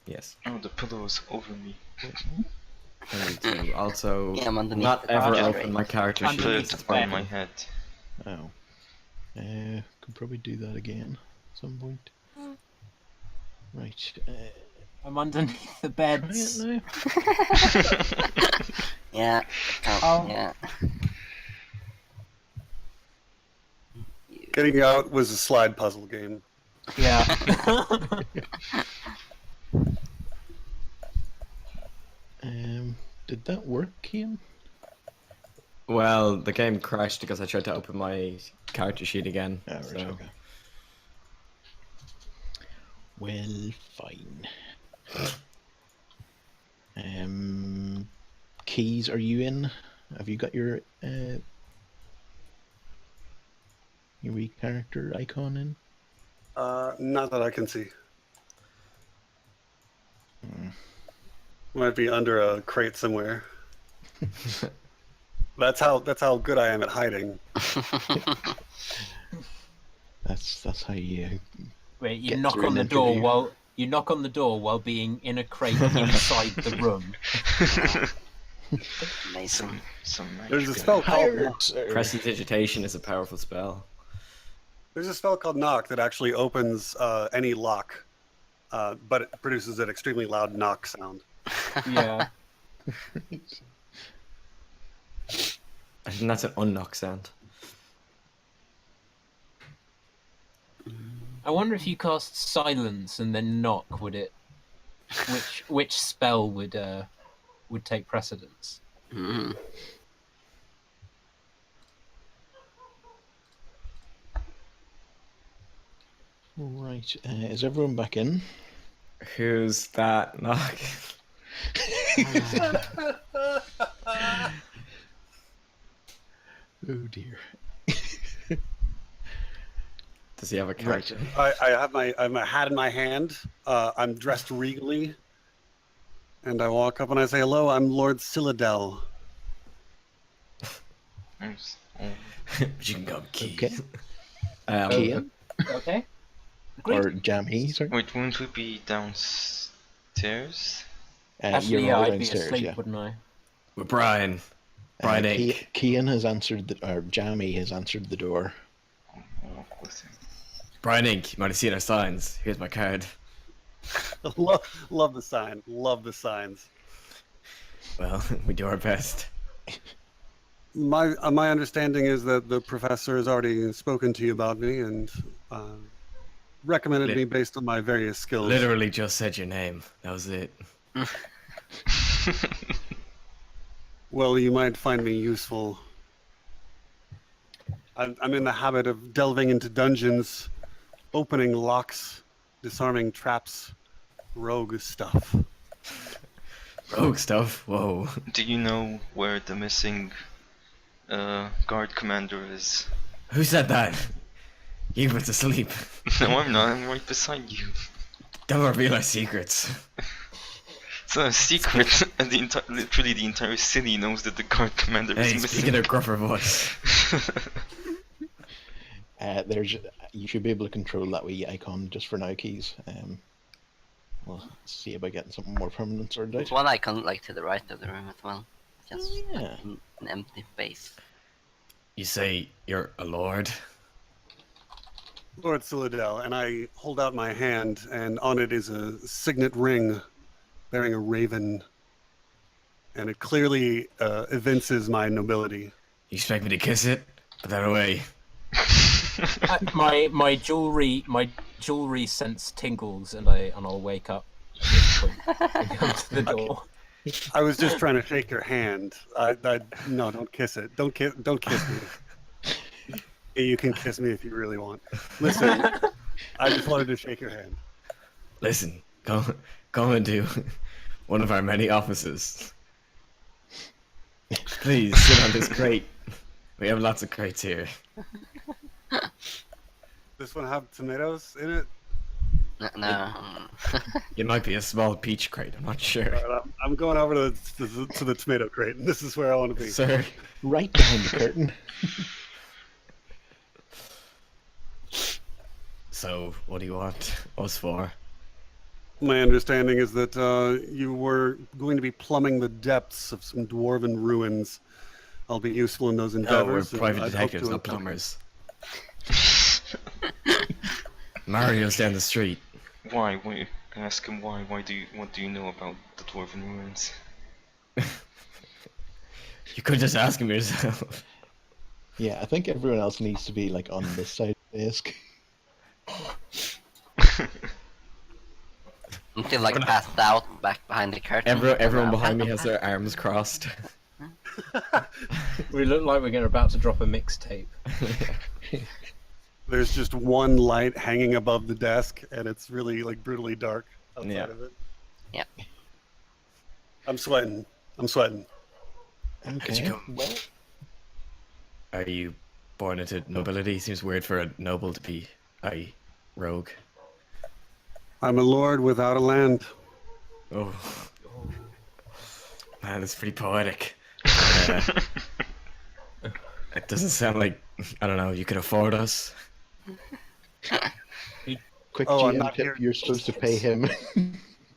Yes. Oh, the pillow is over me. I need to also Yeah, I'm underneath not the ever bed. open my character I sheet. put Underneath it the on bed. my head. Oh. Could probably do that again at some point. Right. I'm underneath the Try it beds. now. Yeah. Oh. Yeah. Getting out was a slide puzzle game. Yeah. Did that work, Ian? Well, the game crashed because I tried to open my character sheet again. Ah, right, so. okay. Well, fine. Keys, are you in? Have you got your wee character icon in? Not that I can see. Might be under a crate somewhere. That's how good I am at hiding. That's how you. Wait, you Get knock through on an the door interview. while you knock on the door while being in a crate inside the room. Amazing. Some There's a magic. spell called Hired, sir. Prestidigitation is a powerful spell. There's a spell called knock that actually opens any lock, but it produces an extremely loud knock sound. Yeah. I think that's an unknock sound. I wonder if you cast silence and then knock, would it? Which spell would take precedence? Mhm. Right. Is everyone back in? Who's that knocking? Oh dear. Does he have a character? I have my hat in my hand. I'm dressed regally, and I walk up and I say, "Hello, I'm Lord Citadel." Nice. Oh, You can go Keys. Okay. Um, Kian? Okay. Or Jammy, sorry? wait, wouldn't we be downstairs? Actually, you're yeah, all I'd be downstairs, asleep, yeah. wouldn't I? with Brian. Brian Inc. Kian has answered, or Jammy has answered the door. I'll walk with him. Brian Inc. You might have seen our signs. Here's my card. Love the sign. Love the signs. Well, we do our best. My understanding is that the professor has already spoken to you about me and recommended me based on my various skills. Literally just said your name. That was it. Well, you might find me useful. I'm in the habit of delving into dungeons, opening locks, disarming traps, rogue stuff. Rogue stuff. Whoa. Do you know where the missing guard commander is? Who said that? You went to sleep. No, I'm not. I'm right beside you. Don't reveal our secrets. It's not a secret, and literally the entire city knows that the guard commander Hey, is speaking missing. of gruffer voice. You should be able to control that wee icon just for now, Keys. We'll see about getting something more permanent sorted There's out. one icon like to the right of the room as well. Just Yeah. an empty space. You say you're a lord? Lord Citadel, and I hold out my hand, and on it is a signet ring bearing a raven, and it clearly evinces my nobility. You expect me to kiss it? Put that away. My jewelry, my jewelry sense tingles, and I'll wake up and come to the door. I was just trying to shake your hand. No, don't kiss it. Don't kiss me. Yeah, you can kiss me if you really want. Listen, I just wanted to shake your hand. Listen, come into one of our many offices. Please sit on this crate. We have lots of crates here. This one have tomatoes in it? No. It might be a small peach crate. I'm not sure. All right, I'm going over to the tomato crate, and this is where I want to be. Sir, Right behind the curtain. so what do you want us for? My understanding is that you were going to be plumbing the depths of some dwarven ruins. I'll be useful in those No, endeavors. we're private and I'd hope detectives, to not plumbers. Mario's down the street. Why? Wait, can I ask him why? What do you know about the dwarven ruins? You could just ask him yourself. Yeah, I think everyone else needs to be like on this side of the desk. I'm still like passed out back behind the curtain. Everyone behind me has their arms crossed. We look like we're about to drop a mixtape. There's just one light hanging above the desk, and it's really like brutally dark outside Yeah. of it. Yeah. I'm sweating. Okay. you come? Well, Are you born into nobility? Seems weird for a noble to be a rogue. I'm a lord without a land. Oh. Man, that's pretty poetic. It doesn't sound like, I don't know, you could afford us. quick Oh, I'm GM not tip, here. you're supposed to pay him.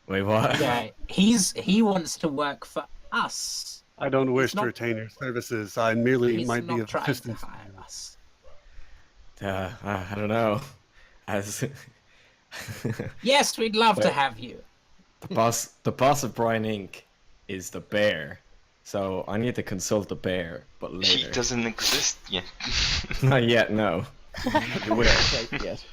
Wait, what? Yeah, he wants to work for us. I don't wish not- to retain your services. I merely He's might be not of trying to assistance. hire us. I don't know. As Yes, we'd love to Wait. have you. the boss of Brian Inc. is the bear. So I need to consult the bear, but He later. doesn't exist yet. Not yet, no. You will quite yet.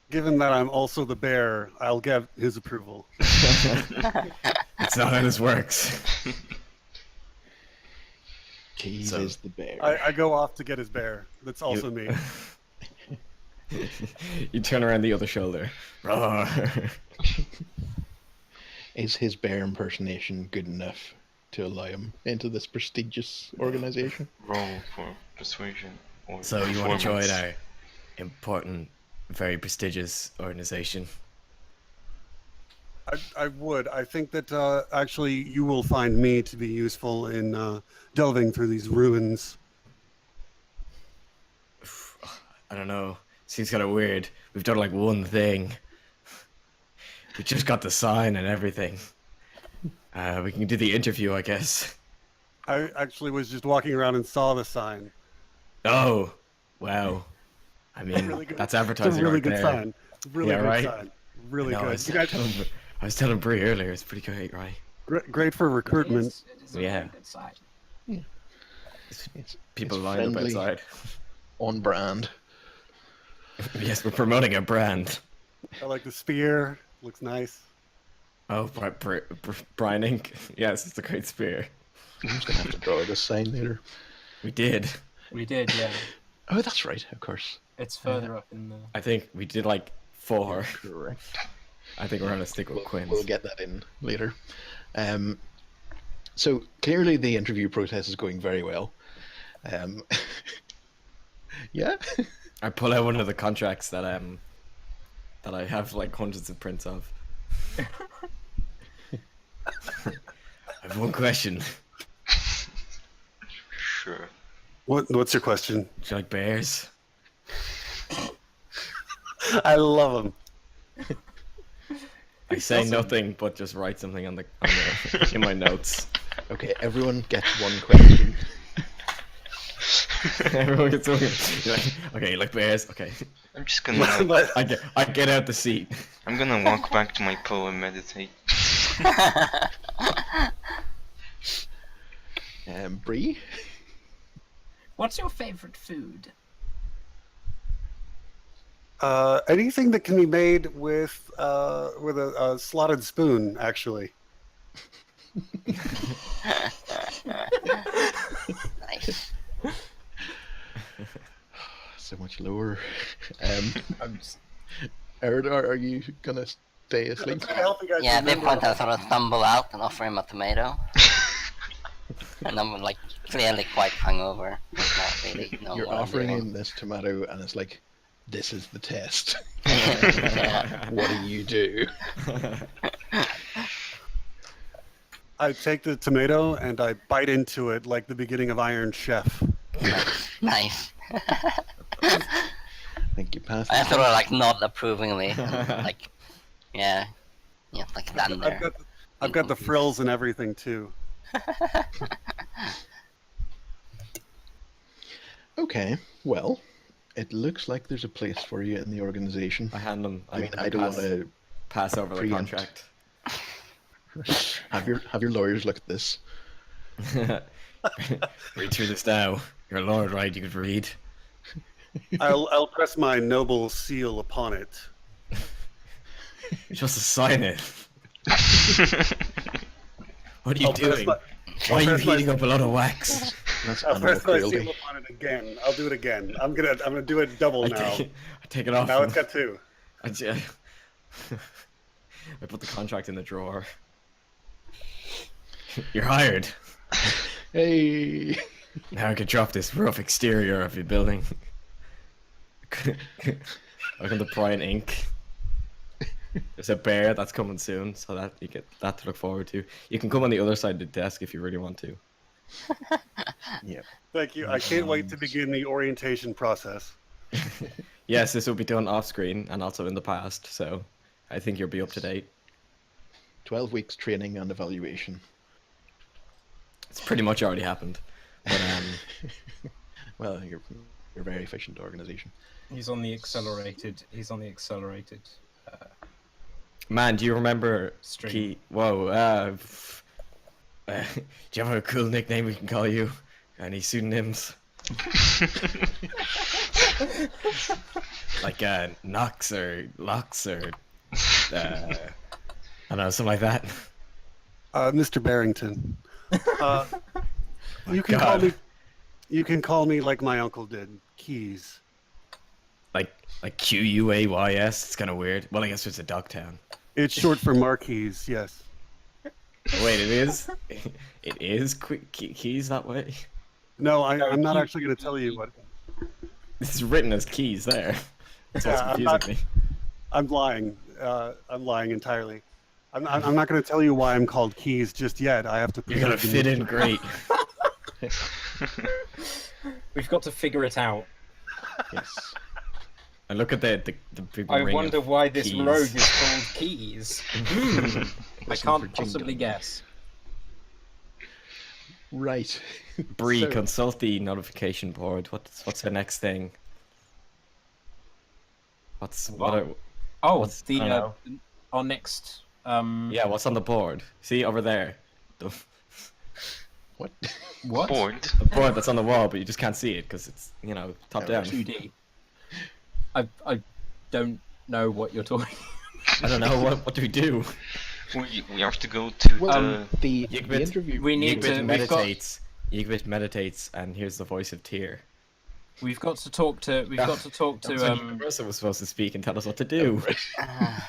Given that I'm also the bear, I'll get his approval. It's not how this works. Keys So- is the bear. I go off to get his bear. That's also me. You turn around the other shoulder. Roar. Is his bear impersonation good enough to allow him into this prestigious organization? Roll for persuasion or So you want to join performance. our important, very prestigious organization? I would. I think that actually you will find me to be useful in delving through these ruins. I don't know. Seems kind of weird. We've done like one thing. We just got the sign and everything. We can do the interview, I guess. I actually was just walking around and saw the sign. Oh, wow. I mean, Really good. that's It's a advertising really right good there. sign. Really Yeah, good right? sign. Really No, I good. was, You guys, I was telling Brie earlier, it's pretty great, right? great for recruitment. It is a Yeah. very good site. It's People it's lined up friendly, outside. on brand. Yes, we're promoting a brand. I like the spear. Looks nice. Oh, Brian Inc. Yes, it's a great spear. I'm just gonna have to draw this sign later. We did. We did, yeah. Oh, that's right, of course. It's further up in the. I think we did like 4. Correct. I think we're gonna stick with Quinn's. We'll get that in later. So clearly the interview process is going very well. Yeah. I pull out one of the contracts that I have like hundreds of prints of. I have one question. Sure. What's your question? Do you like bears? I love them. I say nothing, but just write something on the in my notes. Okay, everyone gets one question. Everyone gets something. You're like, okay, you like bears? Okay. I'm just gonna. I get out the seat. I'm gonna walk back to my pillow and meditate. Bree? What's your favorite food? Anything that can be made with a slotted spoon, actually. Nice. So much lower. I'm just, Erdar, are you gonna stay asleep? It's gonna help you guys Yeah, at this remember point I sort of stumble out and offer him a tomato. And I'm like clearly quite hungover. Not really know You're what I'm offering doing. him this tomato, and it's like, this is the test. Yeah. What do you do? I take the tomato and I bite into it like the beginning of Iron Chef. Nice. I think you passed. I the sort of test. like nod approvingly. Like, yeah, like stand there. I've got the frills and everything too. Okay, well, it looks like there's a place for you in the organization. I hand them. I mean, I don't want to pass over the preempt. contract. have your lawyers look at this. Read through this now. You're a lord, right? You could read. I'll press my noble seal upon it. You're supposed to sign it. What are you I'll press doing? my- Why are you press my- heating up a lot of wax? That's I'll animal press my seal cruelty. upon it again. I'll do it again. I'm gonna do it double now. I take it off. Now him. it's got two. I put the contract in the drawer. You're hired. Hey, Now I can drop this rough exterior of your building. Welcome to Brian Inc. There's a bear that's coming soon, so that you get that to look forward to. You can come on the other side of the desk if you really want to. yeah. Thank you. I can't wait to begin the orientation process. Yes, this will be done off screen and also in the past, so I think you'll be up to date. 12 weeks training and evaluation. It's pretty much already happened. But Well, you're a very efficient organization. he's on the accelerated. man, do you remember Stream. Key? Whoa, do you have a cool nickname we can call you? Any pseudonyms? Like Knox or Locks or I don't know, something like that. Mr. Barrington. You can call God. me. You can call me like my uncle did, Keys. Like Quays. It's kind of weird. Well, I guess it's a Dogtown. It's short for Marquise. Yes. Wait, it is. It is Keys that way. No, No, I'm not Key- actually going to tell you what. This is written as Keys there. That's what's Yeah, I'm confusing not- me. I'm lying. I'm lying entirely. I'm not going to tell you why I'm called Keys just yet. I have to. You're gonna preserve the fit in great. We've got to figure it out. Yes. And look at the big I ring wonder of why this keys. rogue is called Keys. I Listen can't for possibly jingle. guess. Right. Bree, So- consult the notification board. What's the next thing? What are, Oh, What's- the I don't know. our next. yeah, what's on the board? See over there, the What? What? Bored. board that's on the wall, but you just can't see it because it's top down. 2D. I don't know what you're talking. I don't know what do we do. We have to go to Well, the Yigbit- interview. We need Yigbit to. We've got. Yigbit meditates, and here's the voice of Tyr. We've got to talk to. We've got to talk to. Marissa was supposed to speak and tell us what to do. I'm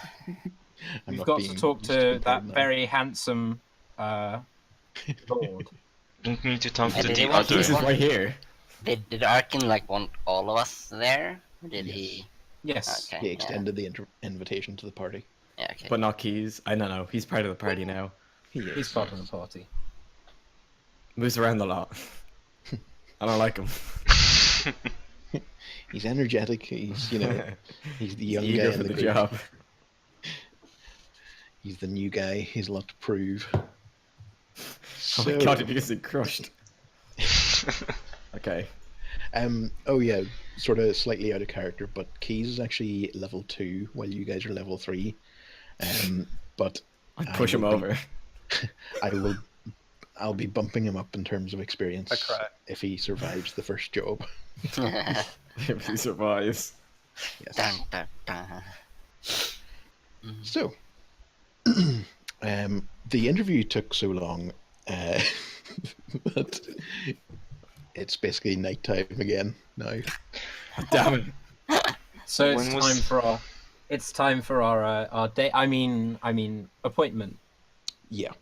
We've not got to being talk to stupid that now. very handsome lord. Don't need to talk And to did the he want other. This is right here. Did Arkin like want all of us there? Or did he? Yes. Okay. He yeah. extended the invitation to the party. Yeah. Okay. But not Keys. I don't know. He's part of the party now. He is. He's part of the party. Moves around a lot. I don't like him. He's energetic. He's he's the young Eager guy for in the the group. job. He's the new guy. He's a lot to prove. Oh my god, he isn't crushed. Okay. Oh yeah, sort of slightly out of character, but Keys is actually level 2 while you guys are level 3. But I'd push him will be- over. I'll be bumping him up in terms of experience I cry. if he survives the first job. If he survives. Yes. Dun, dun, dun. So, the interview took so long that it's basically nighttime again now. Damn it. So it's When was- time for our day. I mean appointment. Yeah,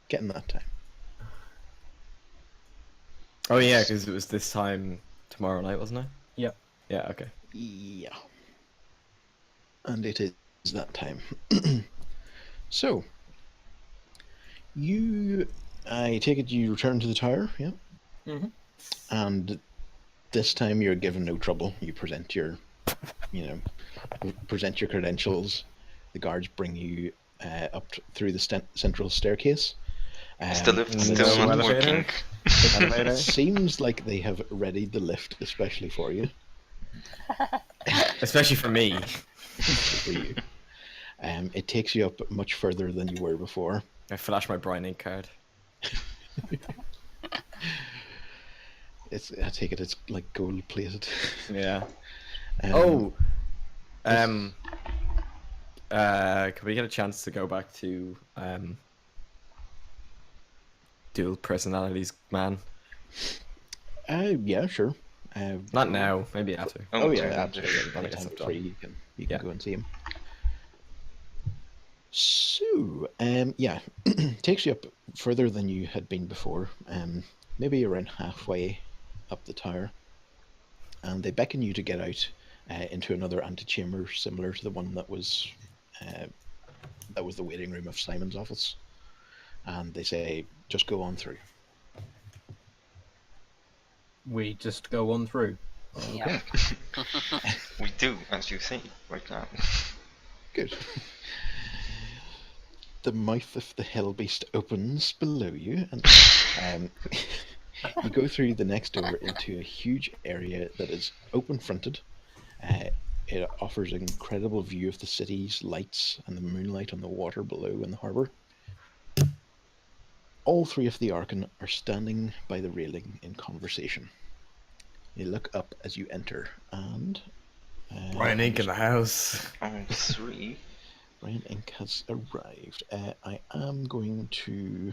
getting that time. Oh yeah, because it was this time tomorrow night, wasn't it? Yep. Yeah. Okay. Yeah. And it is that time. So, I take it you return to the tower, yeah? Mhm. And this time you're given no trouble. You present your, present your credentials. The guards bring you through the central staircase. Is the lift no still not elevator? working? Elevator? It seems like they have readied the lift especially for you. Especially for me. For you. It takes you up much further than you were before. I flash my Brian Ink card. I take it it's like gold plated. Yeah. Um, Can we get a chance to go back to dual personalities, man? Yeah, sure. Not now, maybe after. Oh yeah, turn it absolutely. off. Anytime it's it's done. free, you can Yeah. go and see him. So, yeah, takes you up further than you had been before. Maybe around halfway up the tower, and they beckon you to get out into another antechamber similar to the one that was the waiting room of Simon's office, and they say just go on through. We just go on through. Yeah. We do, as you say, right now. Good. The mouth of the hell beast opens below you, and you go through the next door into a huge area that is open-fronted. It offers an incredible view of the city's lights and the moonlight on the water below in the harbour. All three of the Archon are standing by the railing in conversation. They look up as you enter, and Brian Ink in the house. All three. Brian Ink has arrived. I am going to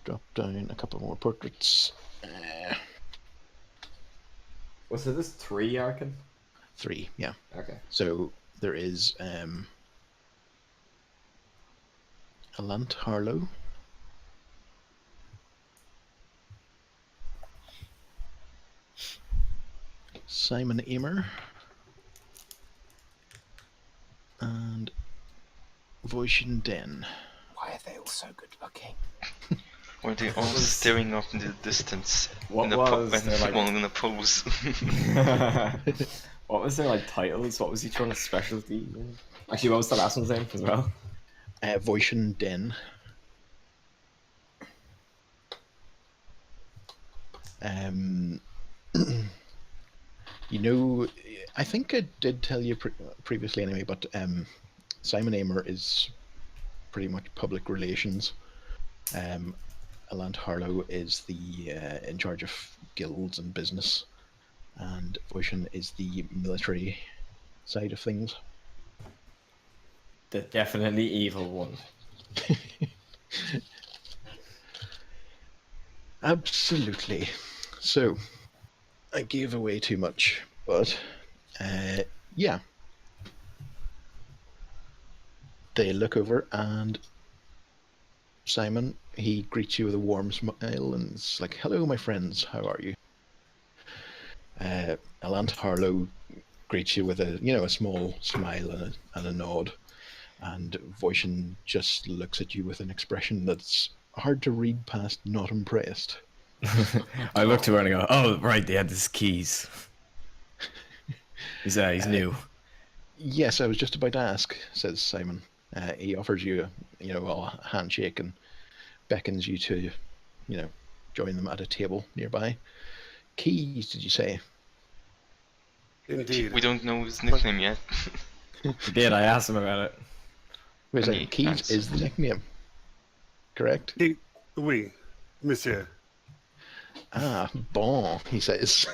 drop down a couple more portraits. Was there this 3 Archon? 3, yeah. Okay. So there is Alant Harlow, Simon Emer, and Voishin Den. Why are they all so good looking? Were they all staring off into the distance What in a was their, like- well, in a pose? What was their like titles? What was each one a specialty? Actually, what was the last one's name as well? Voishin Den. You know, I think I did tell you previously anyway, but Simon Amer is pretty much public relations. Alant Harlow is the in charge of guilds and business, and Voishin is the military side of things. The definitely evil one. Absolutely. So, I gave away too much, but yeah. They look over and Simon, he greets you with a warm smile and it's like, hello my friends, how are you? Alant Harlow greets you with a small smile and a nod, and Voishin just looks at you with an expression that's hard to read past not impressed. I look to her and I go, oh, right, they had his keys. He's new. Yes, I was just about to ask, says Simon. He offers you, a handshake and beckons you to, join them at a table nearby. Keys, did you say? Indeed. We don't know his nickname yet. He did, I asked him about it. Wait a And second, he Keys answered. is the nickname, correct? Oui, monsieur. Ah, bon, he says.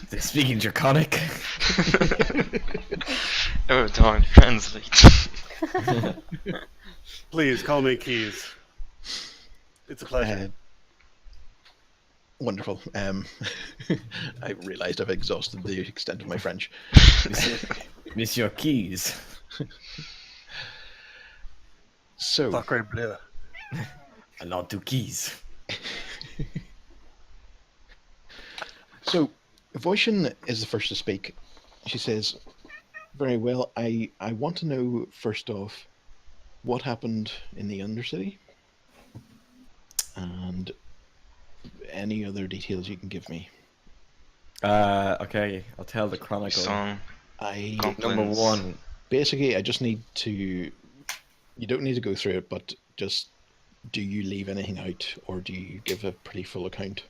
They're speaking Draconic. Oh darn, translate. Please call me Keys. It's a pleasure. Wonderful. I realised I've exhausted the extent of my French. Monsieur Keys. So, Sacre bleu. A lot to Keys. so Voisin is the first to speak. She says, "Very well. I want to know first off what happened in the Undercity, and any other details you can give me." Okay, I'll tell the chronicle. Song. I Number Goblins. 1. basically I just need to. You don't need to go through it, but just do you leave anything out, or do you give a pretty full account?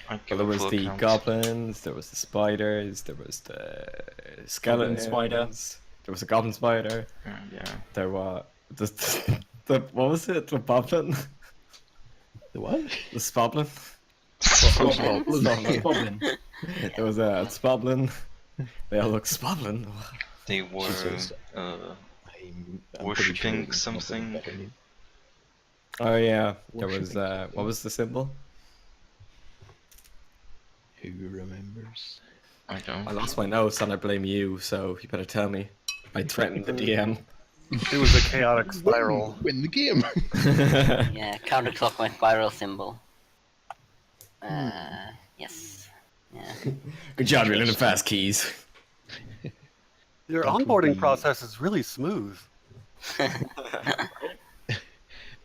I Well, give there a was full the account. goblins, there was the spiders, there was the skeletons, spider. there was a goblin spider, Yeah. there was the what was it? The boblin? The what? The spoblin? Bobbin. There was a spoblin. They all look spoblin. They were says, uh, I'm Worshipping pretty sure something? better news. Oh yeah, there was Worshipping what was the symbol? Who remembers? I don't. I lost my notes and I blame you, so you better tell me. I threatened the DM. It was a chaotic spiral. Win the game. Yeah, counterclockwise spiral symbol. Yes. Yeah. Good job, you're learning fast, Keys. Your That would onboarding be- process is really smooth.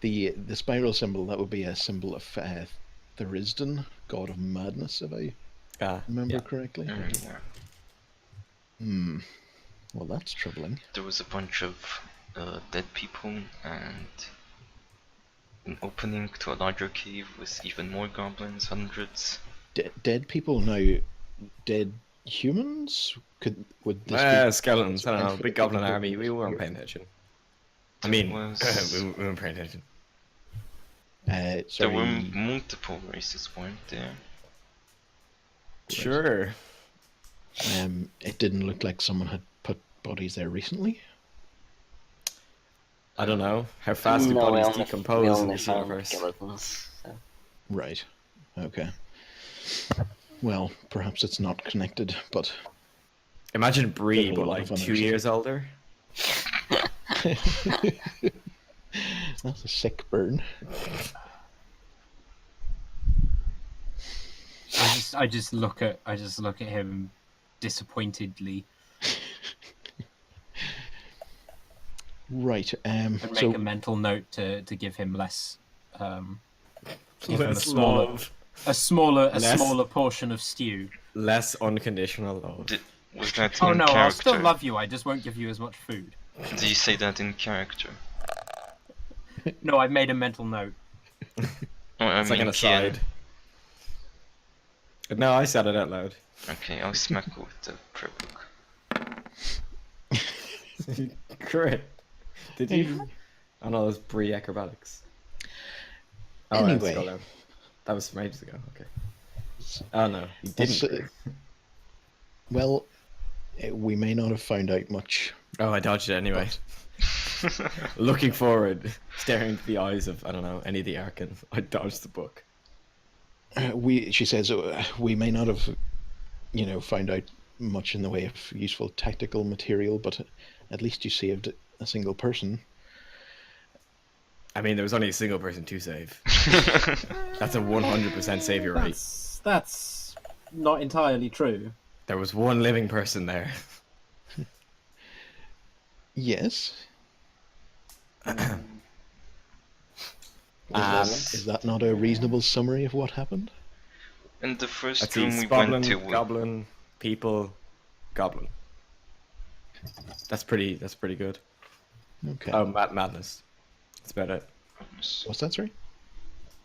The spiral symbol, that would be a symbol of Therisden, god of madness, if I remember Yeah. correctly. Yeah. Well, that's troubling. There was a bunch of dead people and an opening to a larger cave with even more goblins, hundreds. Dead people now. Dead humans? Would this be Skeletons, I don't know, big goblin army, we weren't paying attention. I mean, was- we weren't paying attention. There sorry, were multiple races, weren't there? Sure. it didn't look like someone had put bodies there recently. I don't know. How fast do No, bodies we decompose in only this found universe? skeletons. So. Right. Okay. Well, perhaps it's not connected, but Imagine Bree, There's a but lot like of 2 others. years older. that's a sick burn. I just look at him disappointedly Right. and make So a mental note to give him less give him Less love. a smaller Less- portion of stew. Less unconditional love. Was that Oh in no, character? I'll still love you. I just won't give you as much food. Do you say that in character? No, I've made a mental note. Oh, I It's like mean, an Kian. aside. No, I said it out loud. Okay, I'll smack you with the prayer book. Great. Did you? Oh no, that was Bree acrobatics. Oh, right, Anyway. scroll down. That was from ages ago. Okay. Oh no, you didn't. That's, well, we may not have found out much. Oh, I dodged it anyway. Looking forward, staring into the eyes of I don't know any of the Arkan. I dodged the book. She says we may not have, found out much in the way of useful tactical material, but at least you saved a single person. I mean, there was only a single person to save. That's a 100% savior rate. That's not entirely true. There was one living person there. Yes. Is that not a reasonable summary of what happened? In the first Let's room see, we Spoblin, went to, Goblin, people, Goblin. That's pretty good. Okay. Oh, Madness. That's about it. What's that, sorry?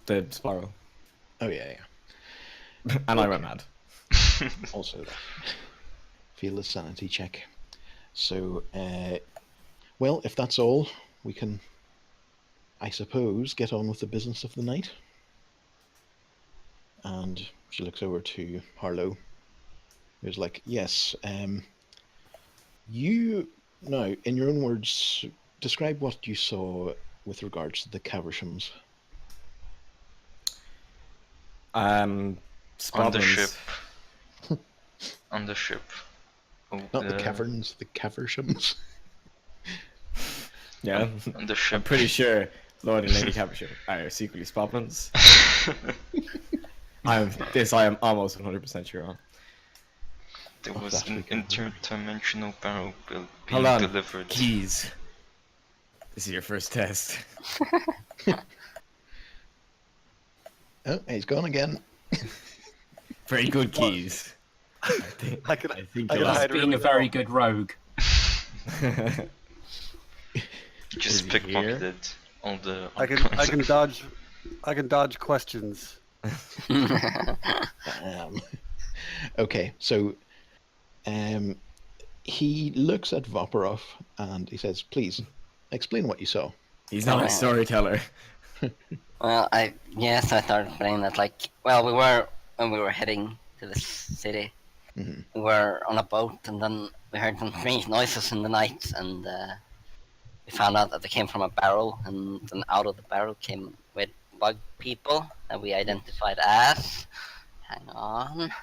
The spiral. Oh, yeah. And I went mad. Also, feel the sanity check. So, well, if that's all, we can, I suppose, get on with the business of the night. And She looks over to Harlow. Who's like, yes, you now, in your own words, describe what you saw with regards to the Cavershams. On the ship. Spoblins. On the ship. Oh, Not the caverns, the Cavershams. Yeah. On the I'm ship. pretty sure Lord and Lady Caversham are secretly Spoblins. I am almost 100% sure on. There Oh, was that's an wicked. interdimensional barrel being Hold on. delivered. Keys. This is your first test. Oh, he's gone again. Very good, Keys. I think, I could- I think I you'll could have- hide Being really a very well. good rogue. Just Is he here? pickpocketed all the. I can dodge questions. Okay, so he looks at Vaporov and he says, please, explain what you saw. He's not a storyteller. Well, I started playing that like, well, when we were heading to the city, Mhm. we were on a boat, and then we heard some strange noises in the night, and we found out that they came from a barrel, and then out of the barrel came with bug people that we identified as. Hang on.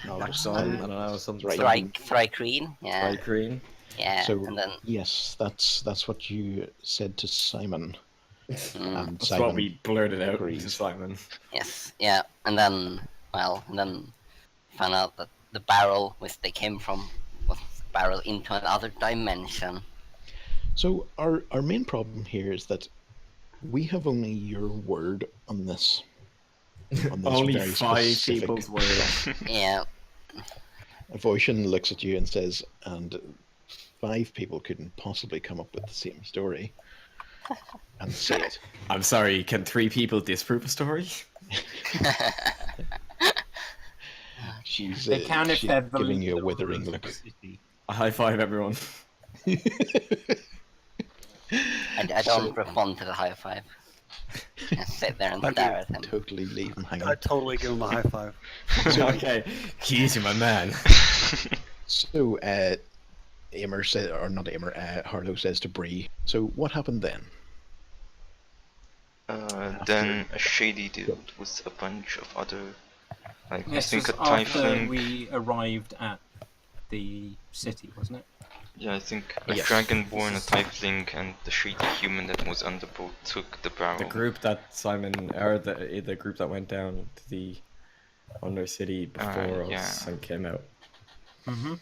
Black Sun, I don't know, something. Right. Thrycreen, yeah. Bright green. Yeah, So and then yes, that's what you said to Simon. And That's Simon what we blurted out agrees. to Simon. yes, yeah, and then found out that the barrel which they came from was a barrel into another dimension. So our main problem here is that we have only your word on this. On this Only very 5 specific people's word. Yeah, Voisin looks at you and says, and 5 people couldn't possibly come up with the same story and say it. I'm sorry, can 3 people disprove a story? She's, They can if she's they're the giving you a leader withering of the look. city. A high five, everyone. I don't respond to the high five. I sit there and stare at him. Totally leave him hanging. I'd totally give him a high five. Okay, Keys, you're my man. So, Aimer said, or not Aimer, Harlow says to Bree, so what happened then? Then a shady dude with a bunch of other, like This I think was a after tiefling. we arrived at the city, wasn't it? Yeah, I think a Yes. dragonborn, a tiefling, and the shady human that was on the boat took the barrel. The group that Simon, or the group that went down to the Undercity before us yeah. and came out. Mm-hmm.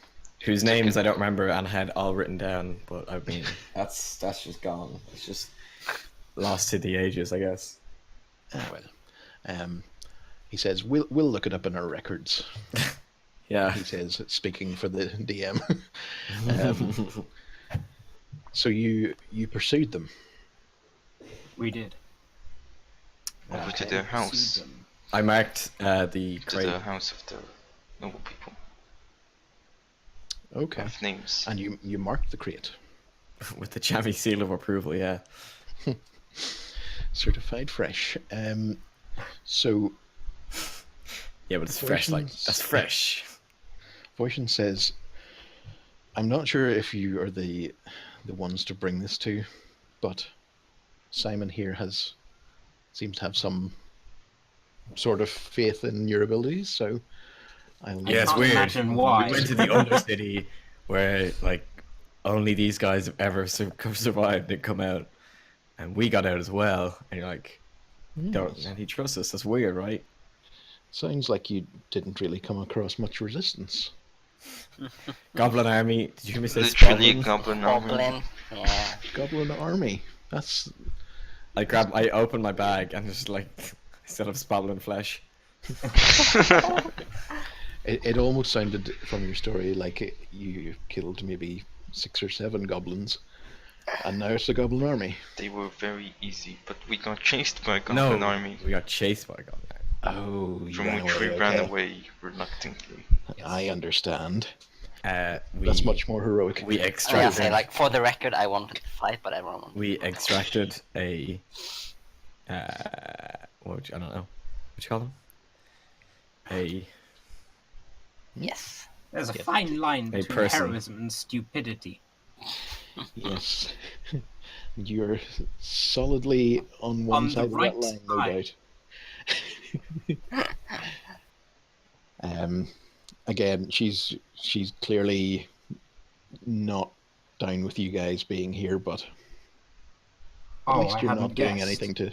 Whose names I don't remember and had all written down, but I mean, that's just gone. It's just lost to the ages, I guess. He says, we'll look it up in our records. Yeah. He says, speaking for the DM. So you pursued them. We did. Over to Okay. their house, Pursued them. I marked the to the Krait. house of the noble people. Okay. With names. And you marked the crate. With the jammy seal of approval, yeah. Certified fresh. So Yeah, but it's fresh, like, that's fresh. Voisin says, I'm not sure if you are the ones to bring this to, but Simon here seems to have some sort of faith in your abilities, so I'll Yeah, it's can't weird. imagine why. We went to the Undercity where, like, only these guys have ever survived and come out, and we got out as well. And you're like, don't, and he trusts us. That's weird, right? Sounds like you didn't really come across much resistance. Goblin army. Did you hear me say Literally a goblin? goblin army. Goblin, yeah. Goblin army. That's I opened my bag and just like instead of spoblin flesh. it almost sounded from your story like you killed maybe 6 or 7 goblins, and now it's a goblin army. They were very easy, but we got chased by a goblin No, army, we got chased by a goblin army. Oh, you from ran which we away, ran okay. away reluctantly. I understand. We, That's much more heroic. We I gotta extracted. say, like, for the record, I wanted to fight, but everyone wanted. We extracted a. I don't know. What you call them? a Yes. There's a Yeah. fine line A between person. heroism and stupidity. Yes. You're solidly on one On the side of right that line, no side. doubt. Again, she's clearly not down with you guys being here, but at Oh, least I you're hadn't not doing guessed. anything to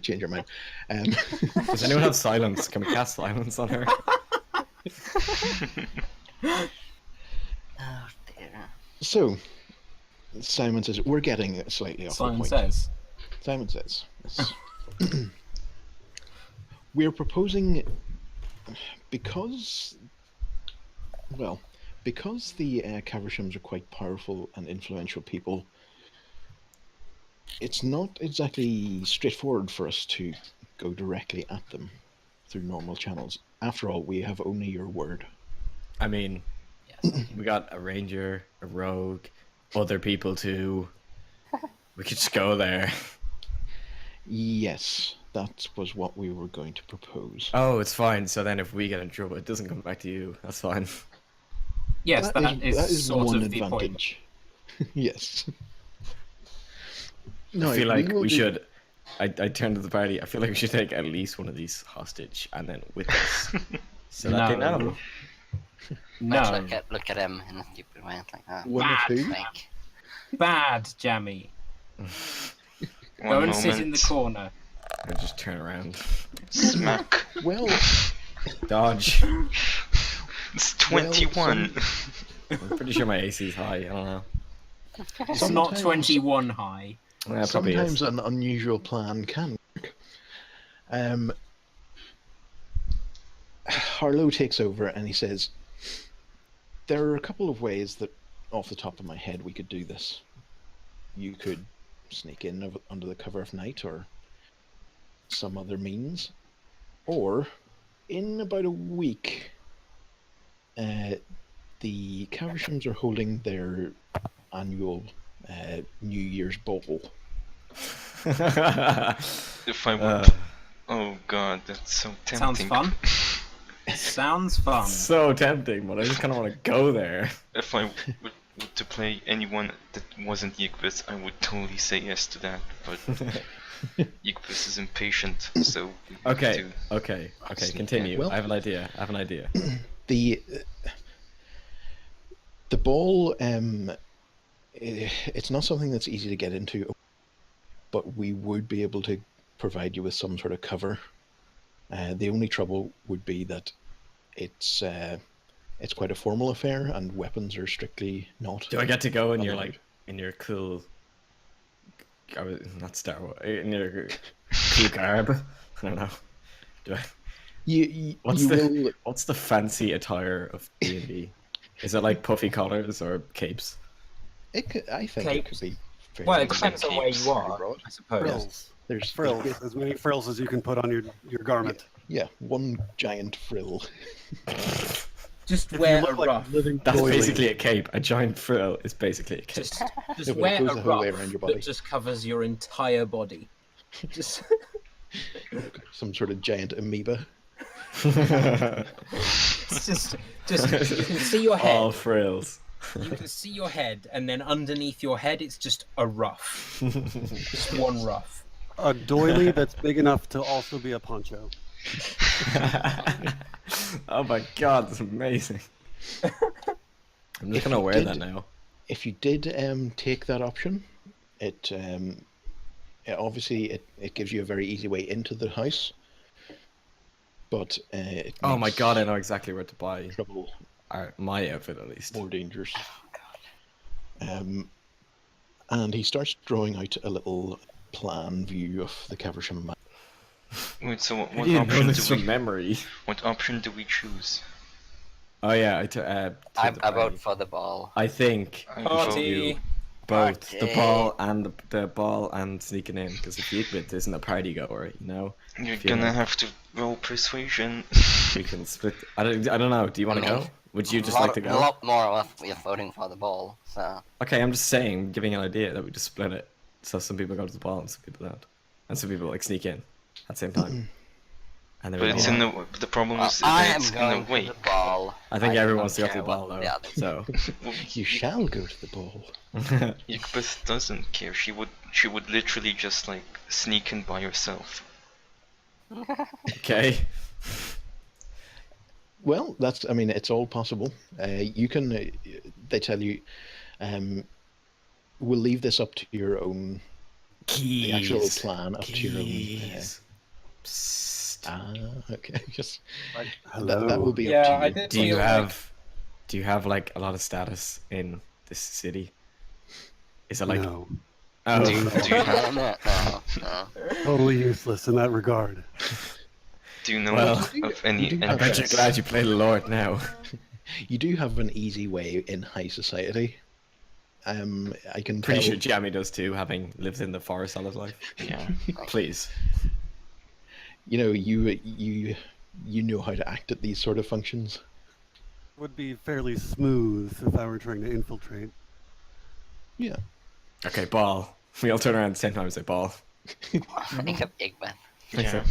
change your mind. Does anyone have silence? Can we cast silence on her? Oh dear. So, Simon says, we're getting slightly off the Simon point. says. Simon says, yes. We're proposing, because the Cavershams are quite powerful and influential people, it's not exactly straightforward for us to go directly at them through normal channels. After all, we have only your word. I mean, Yes. we got a ranger, a rogue, other people too. We could just go there. Yes, that was what we were going to propose. Oh, it's fine. So then if we get in trouble, it doesn't come back to you. That's fine. Yes, that is sort one of the point. advantage. Yes. I feel like will we do- should. I turned to the party. I feel like we should take at least one of these hostage and then with us, so that they No. know. No. Look at him in a stupid way like that. One of Bad. who? Like, Bad, Jammy. One Go and moment. sit in the corner. I just turn around, Smack. Well, dodge. It's 21. I'm pretty sure my AC is high. I don't know. It's not Sometimes- 21 high. Yeah, it probably sometimes is. an unusual plan can work. Harlow takes over and he says, there are a couple of ways that, off the top of my head, we could do this. You could sneak in under the cover of night or some other means. Or, in about a week, the Cavershams are holding their annual New Year's ball. If I would. Uh, Oh god, that's so tempting. Sounds fun. Sounds fun. so tempting, but I just kind of want to go there. If I would to play anyone that wasn't Yigvis, I would totally say yes to that. But Yigvis is impatient, so we have Okay, to okay, sneak continue. in. Well- I have an idea. The ball, it's not something that's easy to get into, but we would be able to provide you with some sort of cover. The only trouble would be that it's quite a formal affair, and weapons are strictly not. Do I get to go in your allowed. like in your cool? Not Star Wars. In your cool garb. I don't know. Do I? What's You the will. What's the fancy attire of D&D? Is it like puffy collars or capes? I think it could be. fairly Well, it depends on where Capes. you are, broad. I suppose. Frills. There's Frills. As many frills as you can put on your garment. Yeah, one giant frill. Just If wear you a look like ruff. living That's doily- basically a cape. A giant frill is basically a cape. Just No, but it wear goes a the whole way ruff around your body. that just covers your entire body. Just Some sort of giant amoeba. it's just you can see your head. All frills. You can see your head, and then underneath your head, it's just a ruff. Just one ruff. a doily that's big enough to also be a poncho. Oh my god, that's amazing. I'm just If gonna you wear did- that now. If you did take that option, it obviously it gives you a very easy way into the house. But it Oh my makes god, I know exactly where to buy trouble my outfit at least. more dangerous. And he starts drawing out a little plan view of the Caversham map. Wait, so what You didn't know option this do we? from memory. What option do we choose? Oh yeah, I the vote for the ball. I think I Party. both the Party. ball and the ball and sneaking in, because if Yigbit isn't a party goer, you know, You're If you gonna know. have to roll persuasion. we can split. I don't know. Do you want to go? Would you just like to A go? lot more of us we are voting for the ball. So Okay, I'm just saying, giving an idea that we just split it, so some people go to the ball and some people don't, and some people like sneak in at the same time. And then But we it's go in on. the the problem Well, is I that am it's in going the to wake. the ball. I think I everyone don't wants to go to care the ball what though. others So Well, You shall go to the ball. Yukbeth doesn't care. She would literally just like sneak in by herself. okay. Well, that's. I mean, it's all possible. You can. They tell you. We'll leave this up to your own. Keys. The actual plan up to your own. Keys. Psst. Okay. Just Like, that will be Yeah, up to I you. did Do you feel have like a lot of status in this city? Is it like No, oh Do you have No. totally useless in that regard. do you know Well, of any you do have I bet you're entrance? glad you play the Lord now. You do have an easy way in high society. I can Pretty tell. sure Jamie does too, having lived in the forest all his life. Yeah. Please. You know, you know how to act at these sort of functions. Would be fairly smooth if I were trying to infiltrate. Yeah. Okay, ball. We all turn around at the same time and say ball. I think of Eggman. Yeah.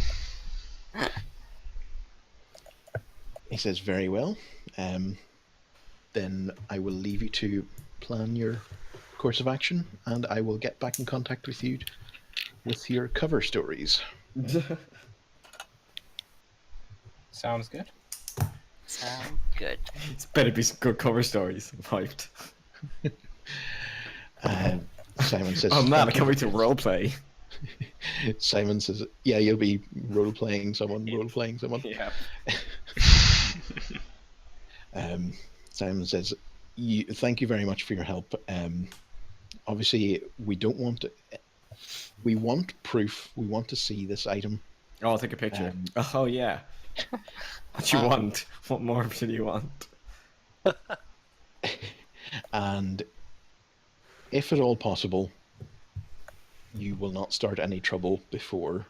He says, very well. Then I will leave you to plan your course of action, and I will get back in contact with you with your cover stories. sounds good. Sound good. It's better be some good cover stories. I'm hyped. Simon says, Oh man, I "Thank can't you." wait to roleplay. Simon says, yeah, you'll be role-playing someone. Yeah. Simon says, thank you very much for your help. Obviously, we don't want we want proof. We want to see this item. Oh, I'll take a picture. Oh yeah. What you want? What more do you want? And if at all possible, you will not start any trouble before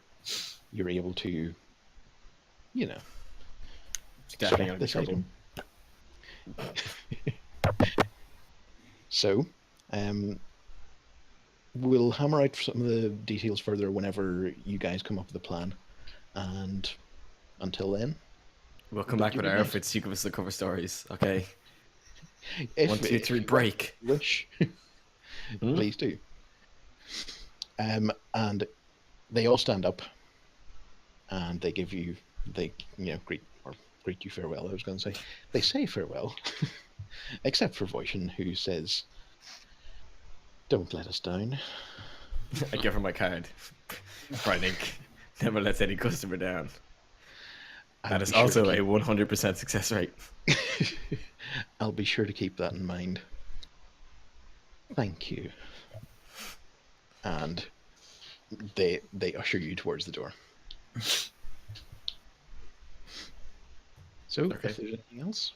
you're able to, you know, Definitely extract gonna be this trouble. item. So, we'll hammer out some of the details further whenever you guys come up with a plan. And until then, We'll come But back you with be our nice. outfits. You give us the cover stories. Okay. if 1, 2, 3, if break. you wish, Hmm? please do. And they all stand up, and they give you, greet you farewell. I was going to say, they say farewell, except for Voisin, who says, "Don't let us down." I give her my card. Bright Ink never lets any customer down. I'll That be is sure to also a keep- 100% success rate. I'll be sure to keep that in mind. Thank you. And they usher you towards the door. So, Okay. if there's anything else,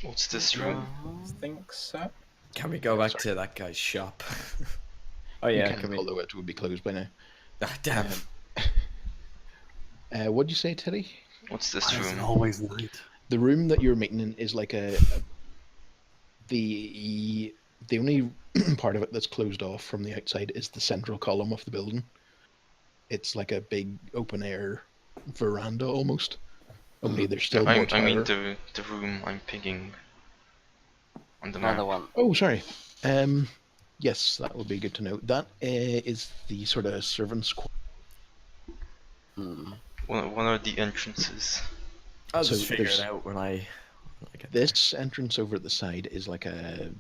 What's this room? I think so. Can we go back to that guy's shop? Oh yeah, you can, can we? although it would be closed by now. Ah, damn. What'd you say, Teddy? What's this Why is it room? always night? The room that you're meeting in is like the only part of it that's closed off from the outside is the central column of the building. It's like a big open air veranda almost. Only there's still more I mean tower. the room I'm picking on the Another map. one. Oh, sorry. Yes, that would be good to know. That is the sort of servants' quarters. Hmm. What are the entrances? I'll so just figure it there's- out when I get there. This entrance over at the side is like a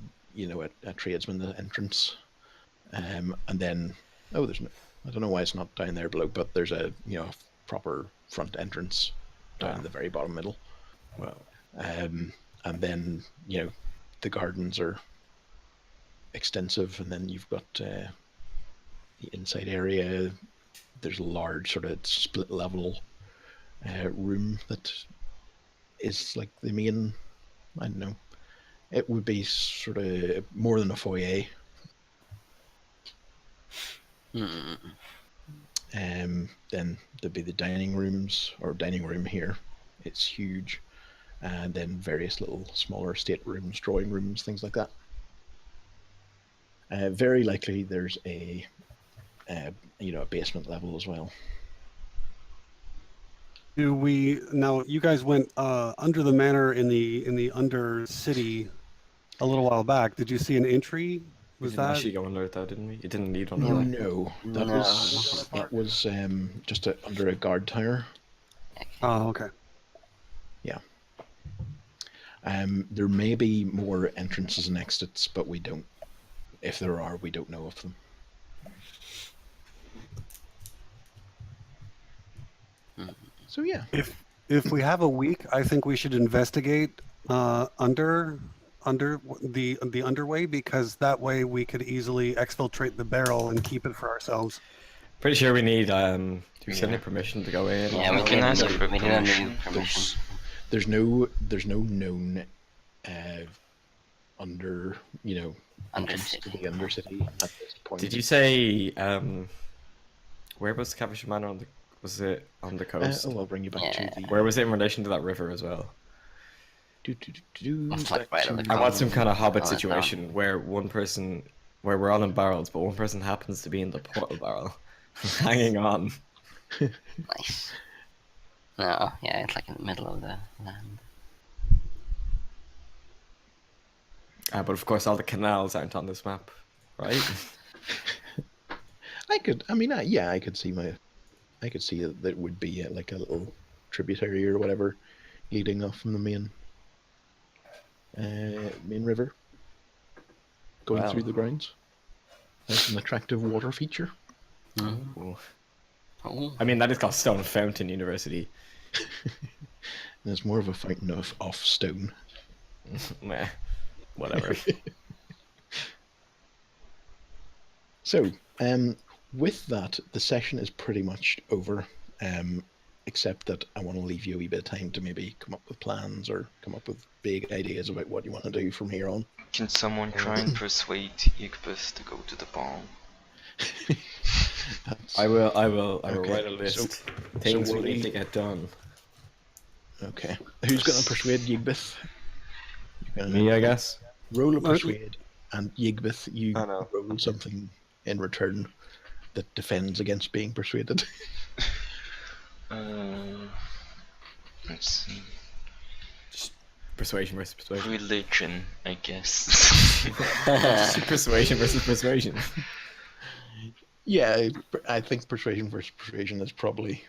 tradesman entrance, and then there's no, I don't know why it's not down there below, but there's a proper front entrance down in the very bottom middle, Well, and then the gardens are extensive, and then you've got the inside area. There's a large sort of split level room that is like the main. I don't know. It would be sort of more than a foyer. Hmm. Then there'd be the dining room here. It's huge, and then various little smaller staterooms, drawing rooms, things like that. Very likely there's a basement level as well. Do we now? You guys went under the manor in the under city a little while back. Did you see an entry? We Was didn't that? actually go under it though, didn't we? It didn't lead under No. it. No, that No. was just under a guard tower. Oh, okay. There may be more entrances and exits, but we don't. If there are, we don't know of them. So yeah, If we have a week, I think we should investigate under the underway, because that way we could easily exfiltrate the barrel and keep it for ourselves. Pretty sure we need do we still Yeah. need permission to go in? Yeah, We can ask for we didn't permission. need permission. there's no known under entrance to the Undercity at this point. Did you say where was Cavish Manor on the was it on the coast? I'll bring you back Yeah. to the. Where was it in relation to that river as well? It's like right on the I want some coast. kind of hobbit Oh, it's situation where where we're all in barrels, but one person happens to be in the portal barrel, hanging on. Nice. No, yeah, it's like in the middle of the land. But of course, all the canals aren't on this map, right? I could see that it would be like a little tributary or whatever leading off from the main river, going Wow. through the grounds. That's an attractive water feature. Ooh. Oh, I mean, that is called Stone Fountain University. And it's more of a fountain of stone. Meh. Whatever. So, with that, the session is pretty much over. Except that I want to leave you a wee bit of time to maybe come up with plans or come up with big ideas about what you want to do from here on. Can someone try and persuade Igbis to go to the ball? That's- I will Okay, write a list. so Things we what do need you- to get done. Okay. Who's going to persuade Yigbith? You're gonna Me, I guess. roll a persuade, and Yigbith, you I know. roll something in return that defends against being persuaded. Let's see. Persuasion versus persuasion. Religion, I guess. Persuasion versus persuasion. Yeah, I think persuasion versus persuasion is probably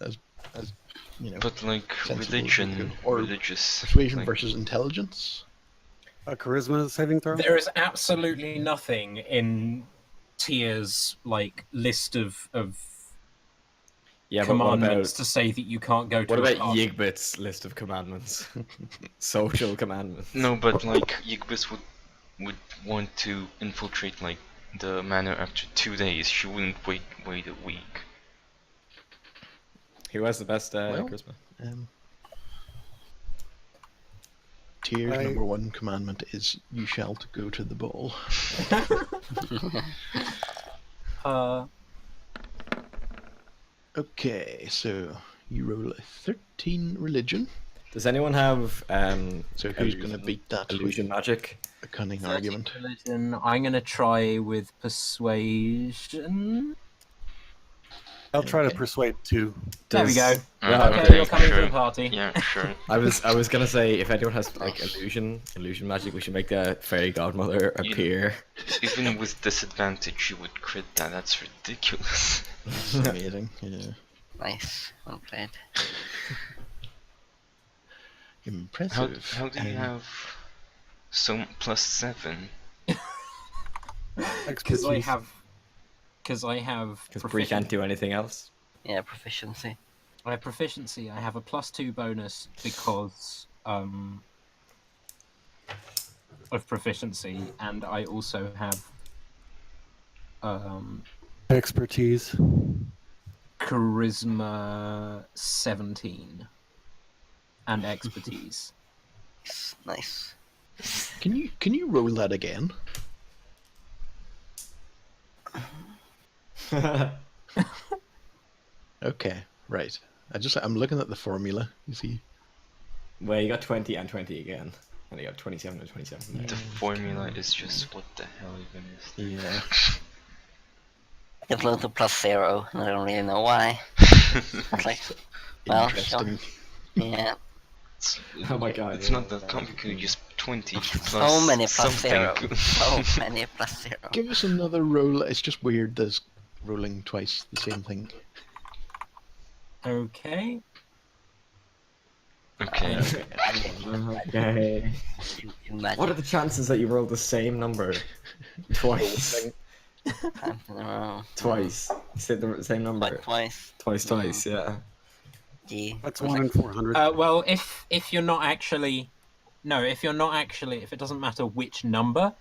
as But like sensible religion, or religious. persuasion like, versus intelligence. A charisma saving throw. There is absolutely nothing in Tia's like list of Yeah, but what commandments about to say that you can't go to what a about party. Yigbit's list of commandments? Social commandments. No, but like Igbis would want to infiltrate like the manor after 2 days. She wouldn't wait a week. Who has the best Well, charisma? Tyr's I- number one commandment is "You shall go to the ball." Okay, so you roll a 13 religion. Does anyone have So who's going to illusion- beat that illusion with magic? a cunning argument? Religion. I'm gonna try with persuasion. I'll try to Okay. persuade too. There we go. Yeah, Okay, okay, you're coming to sure. the party. Yeah, sure. I was gonna say if anyone has like illusion magic, we should make the fairy godmother You- appear. Even with disadvantage, you would crit that. That's ridiculous. That's amazing. Yeah. nice. Well played. Impressive. How do you have so +7? Because I Expertise. have. Because I have. Because Bree can't do anything else. Yeah, proficiency. I have proficiency. I have a +2 bonus because of proficiency, and I also have Expertise. charisma 17 and expertise. Nice. Can you roll that again? Okay, right. I'm looking at the formula. You see, Well, you got 20 and 20 again, and you got 27 and 27. The formula is just what the hell even is. yeah. It flew to +0, and I don't really know why. It's like, well, sure. Interesting. Yeah. Oh my god. It's not that complicated, just 20 plus So many something. +0. So many +0. Give us another roll. It's just weird. There's rolling twice the same thing. Okay. Okay. Okay. Imagine What are the chances that you roll the same number twice? times in a row. Twice. You said the same number. Like twice. Twice, yeah. Gee. That's 1 in 400. Well, if you're not actually, no, if you're not actually, if it doesn't matter which number,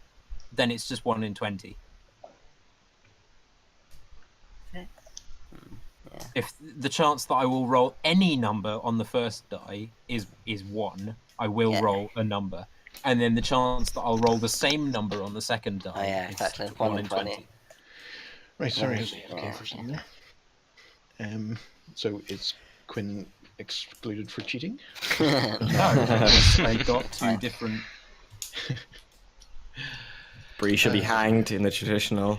then it's just 1 in 20. If the chance that I will roll any number on the first die is 1, I will Yeah. roll a number, and then the chance that I'll roll the same number on the second die Oh, yeah, is exactly. 1 in 20. Right, sorry. Yeah. Okay, for a second there. So is Quinn excluded for cheating? No, because I got 2 different. Bree should be hanged in the traditional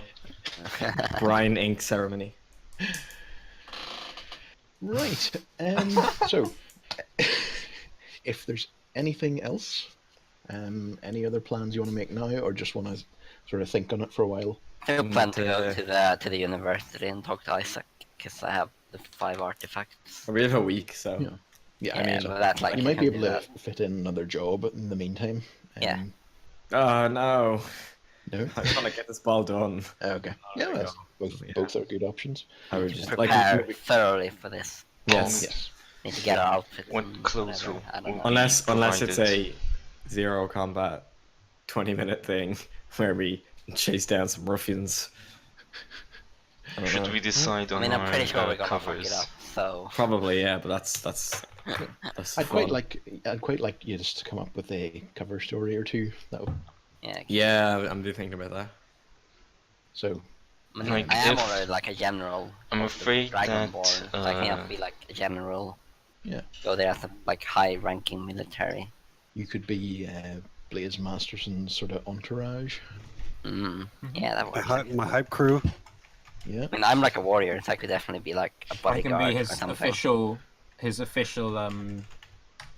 brine ink ceremony. Right. So, if there's anything else, any other plans you want to make now, or just want to sort of think on it for a while? I do plan to go to the university and talk to Isaac, because I have the 5 artifacts. We have a week, so. Yeah. Yeah, Yeah, mean, so that's like you might be can able do to fit in another job in the meantime. Yeah. Oh no. No. I want to get this ball done. Okay. Yeah, that's, both are good options. I would just prepare thoroughly for this. Yes. Yes. Need to get our outfit. What and clothes whatever, will- I don't know. Unless it's provided. a zero combat 20-minute thing where we chase down some ruffians. I don't Should know. we decide I on mean, I'm our pretty sure we're gonna fuck covers? it up. So Probably, yeah, but that's I'd quite fun. like you just to come up with a cover story or two. That would, yeah. Yeah, I'm thinking about that. so I mean, Like, I am if- already like a general. I'm of the afraid Dragonborn, that, so I can't be like a general. Yeah. Go there as a like high-ranking military. you could be Blaze Masterson's sort of entourage. Yeah, that works. My hype crew. Yeah. I mean, I'm like a warrior, so I could definitely be like a I can bodyguard be or his something. official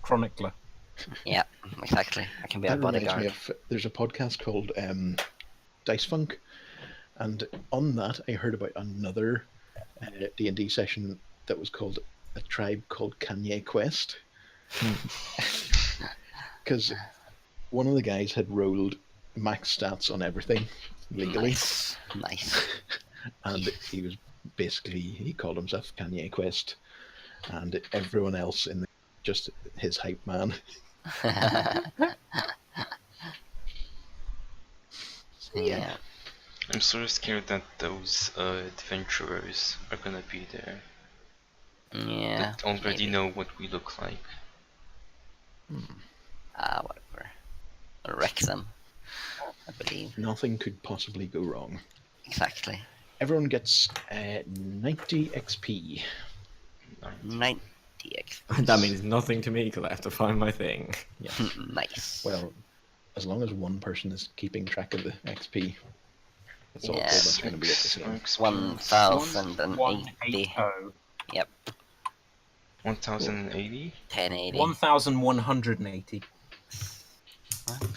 chronicler. Yeah, exactly. I can be a That reminds me bodyguard. of there's a podcast called Dice Funk, and on that I heard about another D&D session that was called a tribe called Kanye Quest, because one of the guys had rolled max stats on everything legally, Nice. and he was basically, he called himself Kanye Quest, and everyone else in the, just his hype man. Yeah. I'm sort of scared that those adventurers are gonna be there. Yeah. That already maybe. know what we look like. Whatever. Wrexham, I believe. Nothing could possibly go wrong. Exactly. Everyone gets 90 XP. 90 That means nothing to me because I have to find my thing. Yeah. Nice. Well, as long as one person is keeping track of the XP, that's all Yeah. that's going to be at the same. 1080. Yep. 1080? 1080. 1,180.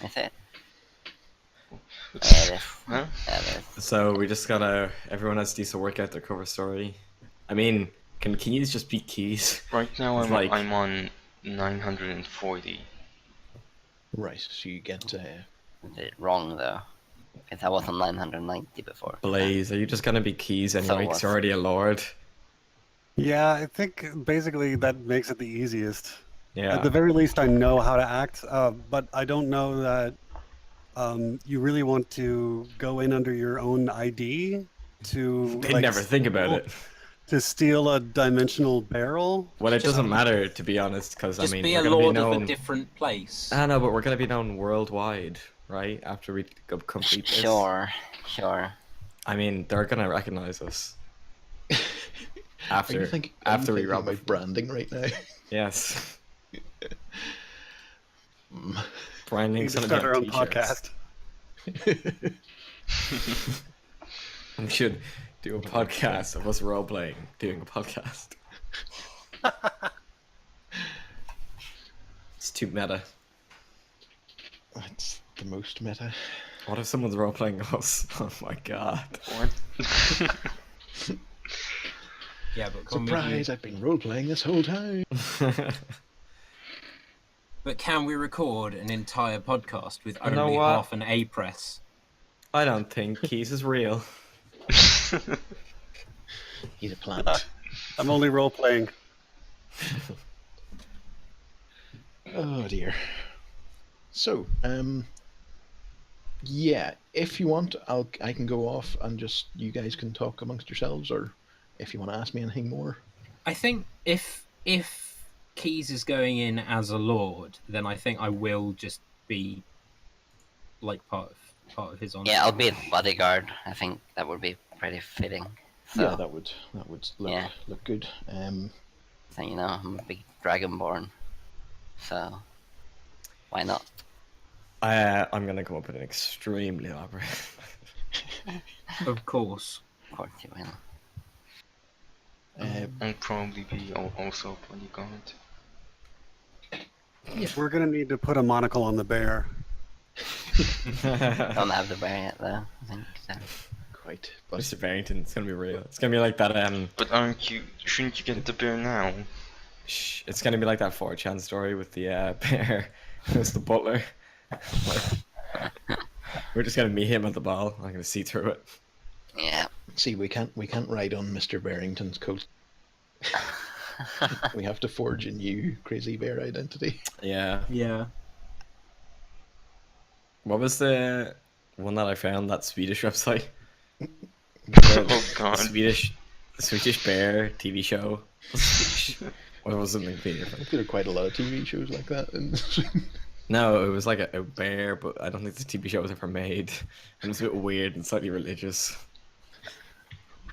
That's it. Huh? So we just gotta. Everyone has to work out their cover story. I mean, can keys just be keys? Right now It's I'm, like- I'm on 940. Right, so you get I did it wrong though. Because I was on 990 before. Blaze, are you just gonna be keys anyway? what? Because you're already a lord. Yeah, I think basically that makes it the easiest. Yeah. At the very least, I know how to act, but I don't know that you really want to go in under your own ID to. They never think about it. To steal a dimensional barrel. Well, it doesn't matter to be honest, because I Just mean, be we're a gonna be lord of known. a different place. I know, but we're gonna be known worldwide, right? After we complete this. Sure. I mean, they're gonna recognize us. After, Are you think, after we thinking rob about branding right now? Yes. Brian We need Link's to gonna start be our on own t-shirts. podcast. We should do a podcast of us role playing, doing a podcast. It's too meta. That's the most meta. What if someone's role playing us? Oh my god. What? Yeah, but can Surprise! we I've been role playing this whole time. but can we record an entire podcast with You know only what? half an A press? I don't think Keys is real. He's a plant. I'm only role playing. Oh dear. So, yeah, if you want, I can go off and just you guys can talk amongst yourselves, or if you want to ask me anything more. I think if Keys is going in as a lord, then I think I will just be like part of his honor. Yeah, I'll be a bodyguard. I think that would be pretty fitting. So, Yeah, that would look Yeah. look good. so you know, I'm a big dragonborn. So why not? I'm gonna come up with an extremely elaborate. Of course. Of course you will. I'll probably be also a bodyguard. We're gonna need to put a monocle on the bear. Don't have the bear yet though, I think so. Quite, but Mr. Barrington, it's gonna be real. It's gonna be like that. But shouldn't you get the bear now? It's gonna be like that 4chan story with the bear. It was the butler. We're just gonna meet him at the ball. I'm gonna see through it. Yeah. see, we can't ride on Mr. Barrington's coat. We have to forge a new crazy bear identity. Yeah. Yeah. What was the one that I found? That Swedish website. Oh god. Swedish bear TV show. Or was it something completely I different? think there are quite a lot of TV shows like that. No, it was like a bear, but I don't think the TV show was ever made. It was a bit weird and slightly religious.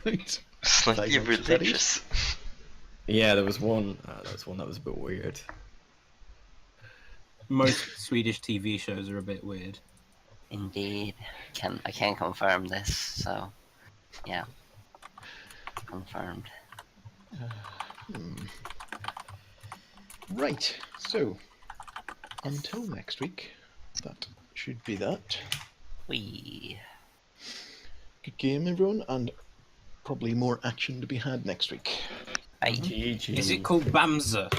Right. Slightly Like religious. Yeah, there was one. That was a bit weird. Most Swedish TV shows are a bit weird. Indeed. I can confirm this, so yeah. Confirmed. Right. So, until next week, that should be that. Wee. Good game, everyone, and probably more action to be had next week. Bye. GG. Is it called Bamza?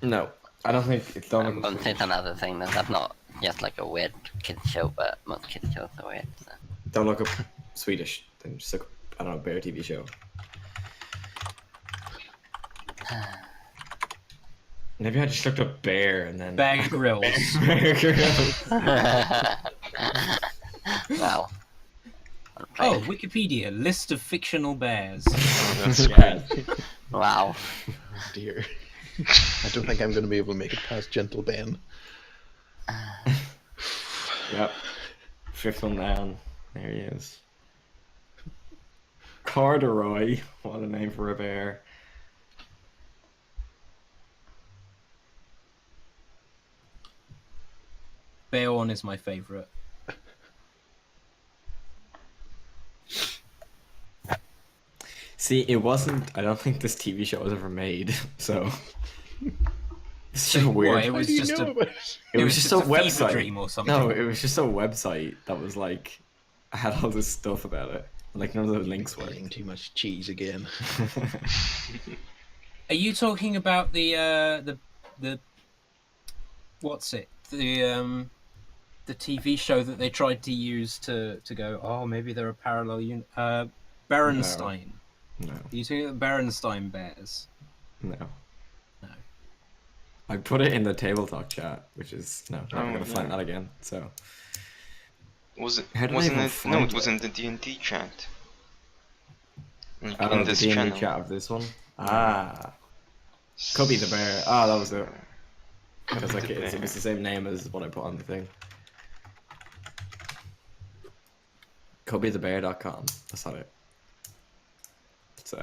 No, I don't think it's done. I'm gonna say another thing that that's not just like a weird kid show, but most kid shows are weird. So. Don't look up Swedish. Then just look up, I don't know, bear TV show. Maybe I just looked up bear and then Bear Grylls. Bear Grylls. Wow. Oh, Wikipedia. List of fictional bears. That's Yeah. Wow. Dear. I don't think I'm going to be able to make it past Gentle Ben. Yep. Fifth one down. There he is. Corduroy. What a name for a bear. Beorn is my favourite. See, it wasn't. I don't think this TV show was ever made, so. It's just weird. What, it was just a about it? It was just a fever website. dream or something. No, it was just a website that was like, I had all this stuff about it. Like none of the links were. Eating too much cheese again. Are you talking about the what's it? The TV show that they tried to use to go, oh, maybe there are parallel Berenstein. No, Are you talking about Berenstein bears? no. No. I put it in the table talk chat, which is no, I'm Oh, gonna find yeah. that again. So Was it? How did I Wasn't even it? find No, it it? was in the D&D chat. Like, I don't in know the this D&D channel. chat of this one. Ah, could be the bear. Ah, that was it. Because like The it bear. was the same name as what I put on the thing. CobyTheBear.com. That's not it. It's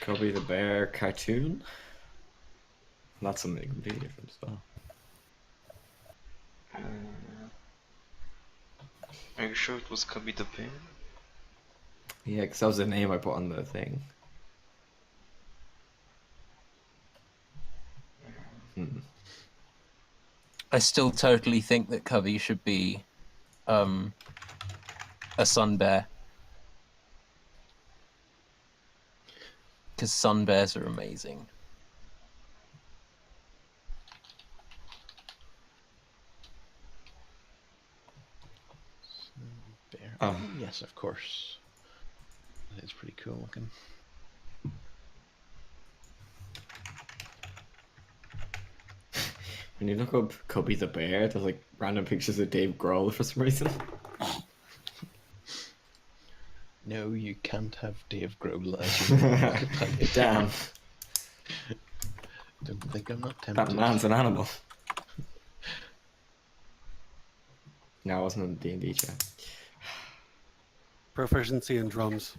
Kobe the Bear cartoon. That's something completely different as well. Are you sure it was Cubby the Bear? Yeah, because that was the name I put on the thing. I still totally think that Covey should be a sun bear. Because sun bears are amazing. Bear. Oh. Oh, yes, of course. That is pretty cool looking. When you look up Cubby the Bear, there's like random pictures of Dave Grohl for some reason. No, you can't have Dave Grohl as your archetype. Damn, Don't think I'm not tempted. that man's an animal. No, I wasn't in the D&D chat. Proficiency in drums.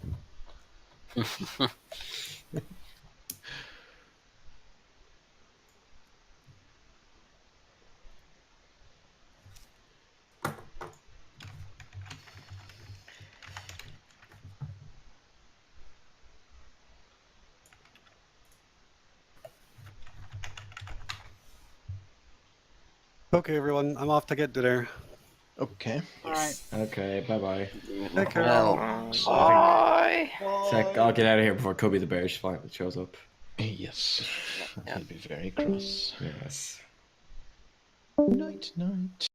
Okay, everyone, I'm off to get dinner. Okay. Alright. Okay, bye-bye. Take care. Well, Bye. I'll get out of here before Cubby the Bear shows up. Yes. Yeah. He'll be very cross. Yes. Night, night.